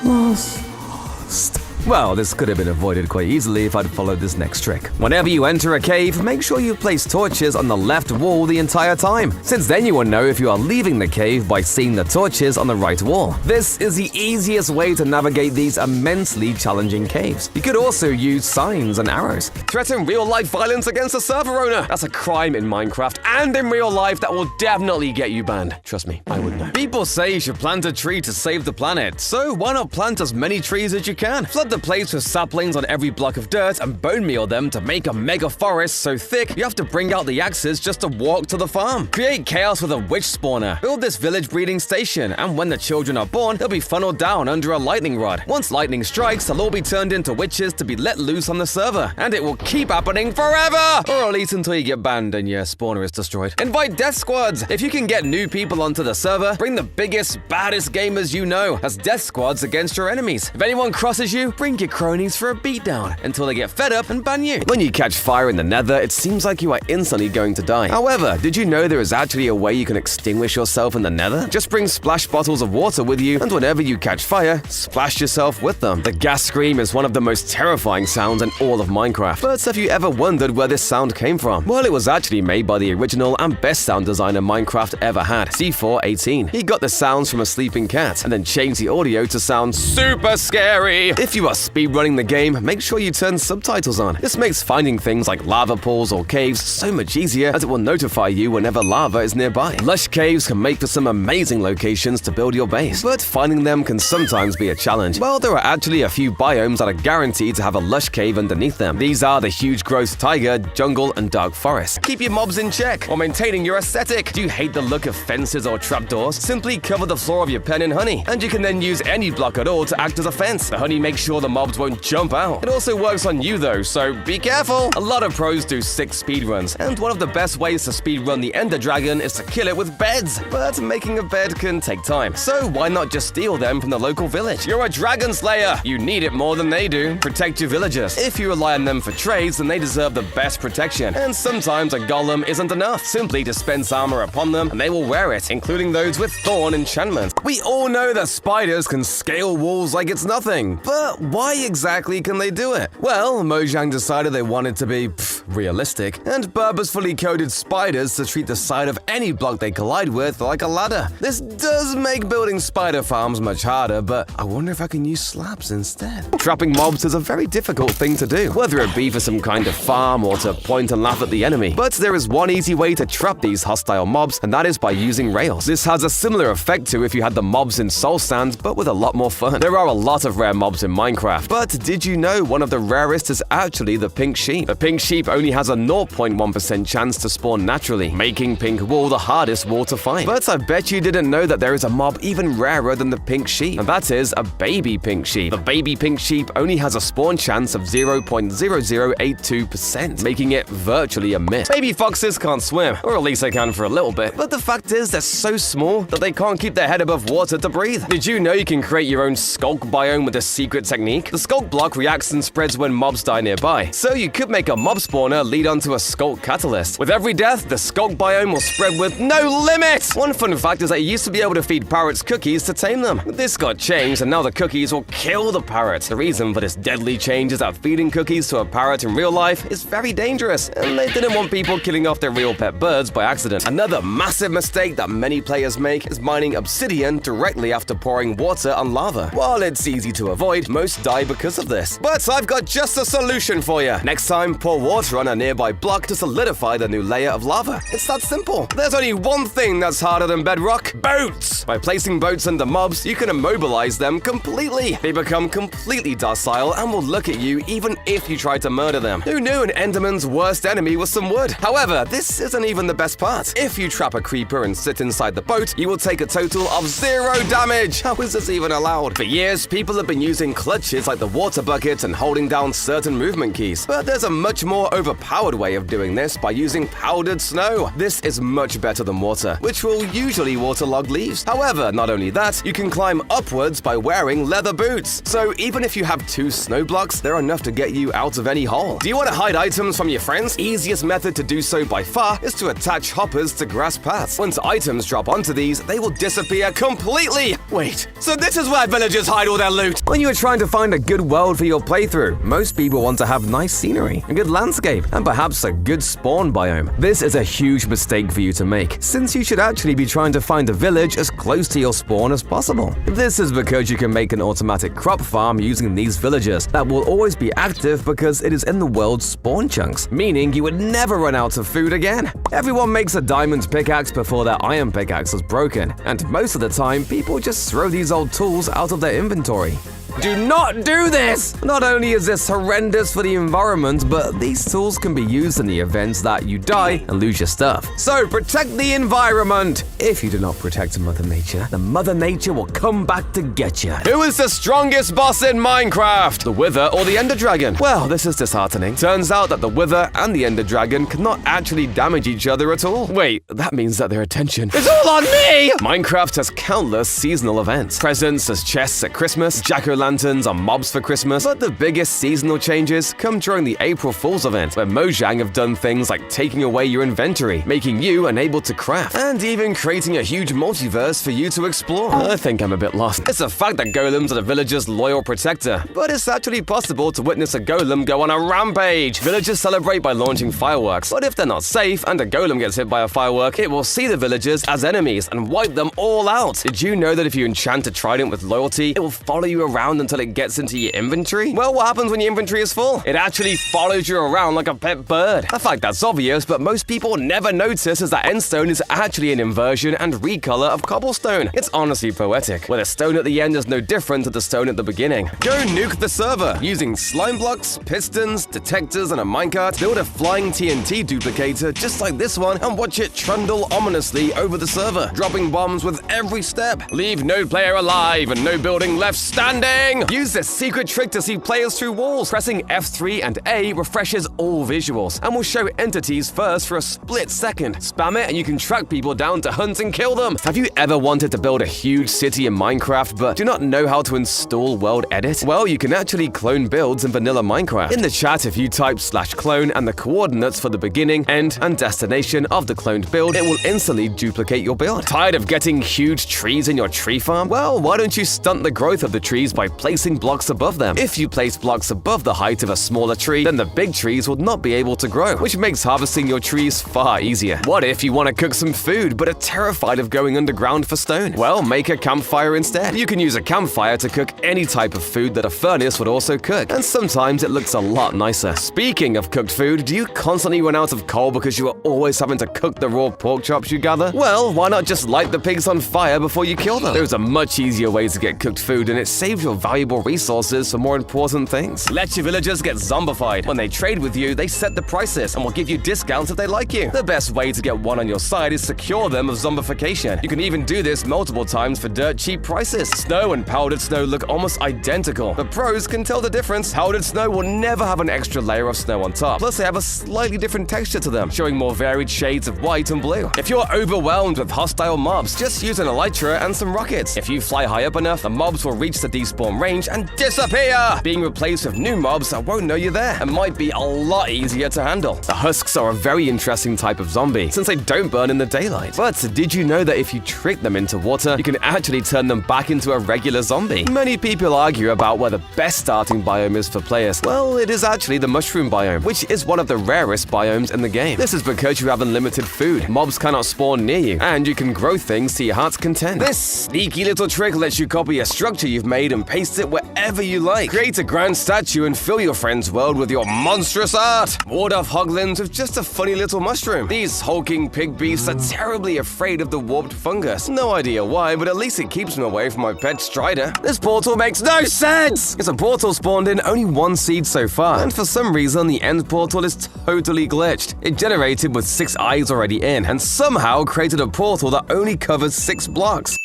Lost. Well, this could have been avoided quite easily if I'd followed this next trick. Whenever you enter a cave, make sure you place torches on the left wall the entire time, since then you will know if you are leaving the cave by seeing the torches on the right wall. This is the easiest way to navigate these immensely challenging caves. You could also use signs and arrows. Threaten real-life violence against a server owner. That's a crime in Minecraft and in real life that will definitely get you banned. Trust me, I would know. People say you should plant a tree to save the planet, so why not plant as many trees as you can? Flood the place with saplings on every block of dirt and bone meal them to make a mega forest so thick you have to bring out the axes just to walk to the farm. Create chaos with a witch spawner. Build this village breeding station, and when the children are born, they'll be funneled down under a lightning rod. Once lightning strikes, they'll all be turned into witches to be let loose on the server, and it will keep happening forever! Or at least until you get banned and your spawner is destroyed. Invite death squads. If you can get new people onto the server, bring the biggest, baddest gamers you know as death squads against your enemies. If anyone crosses you, bring your cronies for a beatdown until they get fed up and ban you. When you catch fire in the Nether, it seems like you are instantly going to die. However, did you know there is actually a way you can extinguish yourself in the Nether? Just bring splash bottles of water with you, and whenever you catch fire, splash yourself with them. The gas scream is one of the most terrifying sounds in all of Minecraft. But have you ever wondered where this sound came from? Well, it was actually made by the original and best sound designer Minecraft ever had, C418. He got the sounds from a sleeping cat, and then changed the audio to sound super scary. If you are speedrunning the game, make sure you turn subtitles on. This makes finding things like lava pools or caves so much easier, as it will notify you whenever lava is nearby. Lush caves can make for some amazing locations to build your base, but finding them can sometimes be a challenge. Well, there are actually a few biomes that are guaranteed to have a lush cave underneath them. These are the huge growth taiga, jungle, and dark forest. Keep your mobs in check while maintaining your aesthetic. Do you hate the look of fences or trapdoors? Simply cover the floor of your pen in honey, and you can then use any block at all to act as a fence. The honey makes sure the mobs won't jump out. It also works on you though, so be careful. A lot of pros do 6 speedruns, and one of the best ways to speedrun the Ender Dragon is to kill it with beds. But making a bed can take time, so why not just steal them from the local village? You're a dragon slayer! You need it more than they do. Protect your villagers. If you rely on them for trades, then they deserve the best protection. And sometimes a golem isn't enough. Simply dispense armor upon them, and they will wear it, including those with thorn enchantment. We all know that spiders can scale walls like it's nothing, but why exactly can they do it? Well, Mojang decided they wanted to be realistic and purposefully coded spiders to treat the side of any block they collide with like a ladder. This does make building spider farms much harder, but I wonder if I can use slabs instead. Trapping mobs is a very difficult thing to do, whether it be for some kind of farm or to point and laugh at the enemy. But there is one easy way to trap these hostile mobs, and that is by using rails. This has a similar effect to if you had the mobs in Soul Sand, but with a lot more fun. There are a lot of rare mobs in Minecraft, but did you know one of the rarest is actually the pink sheep? The pink sheep only has a 0.1% chance to spawn naturally, making pink wool the hardest wool to find. But I bet you didn't know that there is a mob even rarer than the pink sheep, and that is a baby pink sheep. The baby pink sheep only has a spawn chance of 0.0082%, making it virtually a myth. Baby foxes can't swim, or at least they can for a little bit, but the fact is they're so small that they can't keep their head above water to breathe. Did you know you can create your own skulk biome with a secret technique? The skulk block reacts and spreads when mobs die nearby, so you could make a mob spawner lead onto a skulk catalyst. With every death, the skulk biome will spread with no limit! One fun fact is that you used to be able to feed parrots cookies to tame them. This got changed, and now the cookies will kill the parrots. The reason for this deadly change is that feeding cookies to a parrot in real life is very dangerous, and they didn't want people killing off their real pet birds by accident. Another massive mistake that many players make is mining obsidian directly after pouring water on lava. While it's easy to avoid, most die because of this. But I've got just a solution for you. Next time, pour water on a nearby block to solidify the new layer of lava. It's that simple. There's only one thing that's harder than bedrock: boats! By placing boats under mobs, you can immobilize them completely. They become completely docile and will look at you even if you try to murder them. Who knew an Enderman's worst enemy was some wood? However, this isn't even the best part. If you trap a creeper and sit inside the boat, you will take a total of 0 damage. How is this even allowed? For years, people have been using clutches like the water bucket and holding down certain movement keys. But there's a much more overpowered way of doing this by using powdered snow. This is much better than water, which will usually waterlog leaves. However, not only that, you can climb upwards by wearing leather boots. So even if you have 2 snow blocks, they're enough to get you out of any hole. Do you want to hide items from your friends? Easiest method to do so by far is to attach hoppers to grass paths. Once items drop onto these, they will disappear completely. Wait, so this is where villagers hide all their loot? When you are trying to find a good world for your playthrough, most people want to have nice scenery, a good landscape, and perhaps a good spawn biome. This is a huge mistake for you to make, since you should actually be trying to find a village as close to your spawn as possible. This is because you can make an automatic crop farm using these villagers that will always be active because it is in the world's spawn chunks, meaning you would never run out of food again. Everyone makes a diamond pickaxe before their iron pickaxe is broken, and most of the time, people just throw these old tools out of their inventory. Do not do this! Not only is this horrendous for the environment, but these tools can be used in the event that you die and lose your stuff. So protect the environment! If you do not protect Mother Nature, then Mother Nature will come back to get you. Who is the strongest boss in Minecraft? The Wither or the Ender Dragon? Well, this is disheartening. Turns out that the Wither and the Ender Dragon cannot actually damage each other at all. Wait, that means that their attention is all on me! Minecraft has countless seasonal events. Presents as chests at Christmas, jack-o'-lanterns are mobs for Christmas, but the biggest seasonal changes come during the April Fool's event, where Mojang have done things like taking away your inventory, making you unable to craft, and even creating a huge multiverse for you to explore. I think I'm a bit lost. It's a fact that golems are the villagers' loyal protector, but it's actually possible to witness a golem go on a rampage. Villagers celebrate by launching fireworks, but if they're not safe and a golem gets hit by a firework, it will see the villagers as enemies and wipe them all out. Did you know that if you enchant a trident with loyalty, it will follow you around until it gets into your inventory? Well, what happens when your inventory is full? It actually follows you around like a pet bird. A fact that's obvious, but most people never notice is that Endstone is actually an inversion and recolor of cobblestone. It's honestly poetic, where the stone at the end is no different to the stone at the beginning. Go nuke the server using slime blocks, pistons, detectors, and a minecart. Build a flying TNT duplicator just like this one and watch it trundle ominously over the server, dropping bombs with every step. Leave no player alive and no building left standing. Use this secret trick to see players through walls. Pressing F3 and A refreshes all visuals and will show entities first for a split second. Spam it and you can track people down to hunt and kill them. Have you ever wanted to build a huge city in Minecraft but do not know how to install World Edit? Well, you can actually clone builds in vanilla Minecraft. In the chat, if you type /clone and the coordinates for the beginning, end, and destination of the cloned build, it will instantly duplicate your build. Tired of getting huge trees in your tree farm? Well, why don't you stunt the growth of the trees by by placing blocks above them. If you place blocks above the height of a smaller tree, then the big trees will not be able to grow, which makes harvesting your trees far easier. What if you want to cook some food but are terrified of going underground for stone? Well, make a campfire instead. You can use a campfire to cook any type of food that a furnace would also cook, and sometimes it looks a lot nicer. Speaking of cooked food, do you constantly run out of coal because you are always having to cook the raw pork chops you gather? Well, why not just light the pigs on fire before you kill them? There's a much easier way to get cooked food, and it saves your valuable resources for more important things. Let your villagers get zombified. When they trade with you, they set the prices and will give you discounts if they like you. The best way to get one on your side is to cure them of zombification. You can even do this multiple times for dirt cheap prices. Snow and powdered snow look almost identical. The pros can tell the difference. Powdered snow will never have an extra layer of snow on top. Plus, they have a slightly different texture to them, showing more varied shades of white and blue. If you're overwhelmed with hostile mobs, just use an elytra and some rockets. If you fly high up enough, the mobs will reach the despawn range and disappear, being replaced with new mobs that won't know you're there and might be a lot easier to handle. The husks are a very interesting type of zombie, since they don't burn in the daylight. But did you know that if you trick them into water, you can actually turn them back into a regular zombie? Many people argue about where the best starting biome is for players. Well, it is actually the mushroom biome, which is one of the rarest biomes in the game. This is because you have unlimited food, mobs cannot spawn near you, and you can grow things to your heart's content. This sneaky little trick lets you copy a structure you've made and paste it wherever you like. Create a grand statue and fill your friend's world with your monstrous art. Ward off hoglins with just a funny little mushroom. These hulking pig beasts are terribly afraid of the warped fungus. No idea why, but at least it keeps them away from my pet Strider. This portal makes no sense! It's a portal spawned in only one seed so far, and for some reason the end portal is totally glitched. It generated with 6 eyes already in, and somehow created a portal that only covers 6 blocks.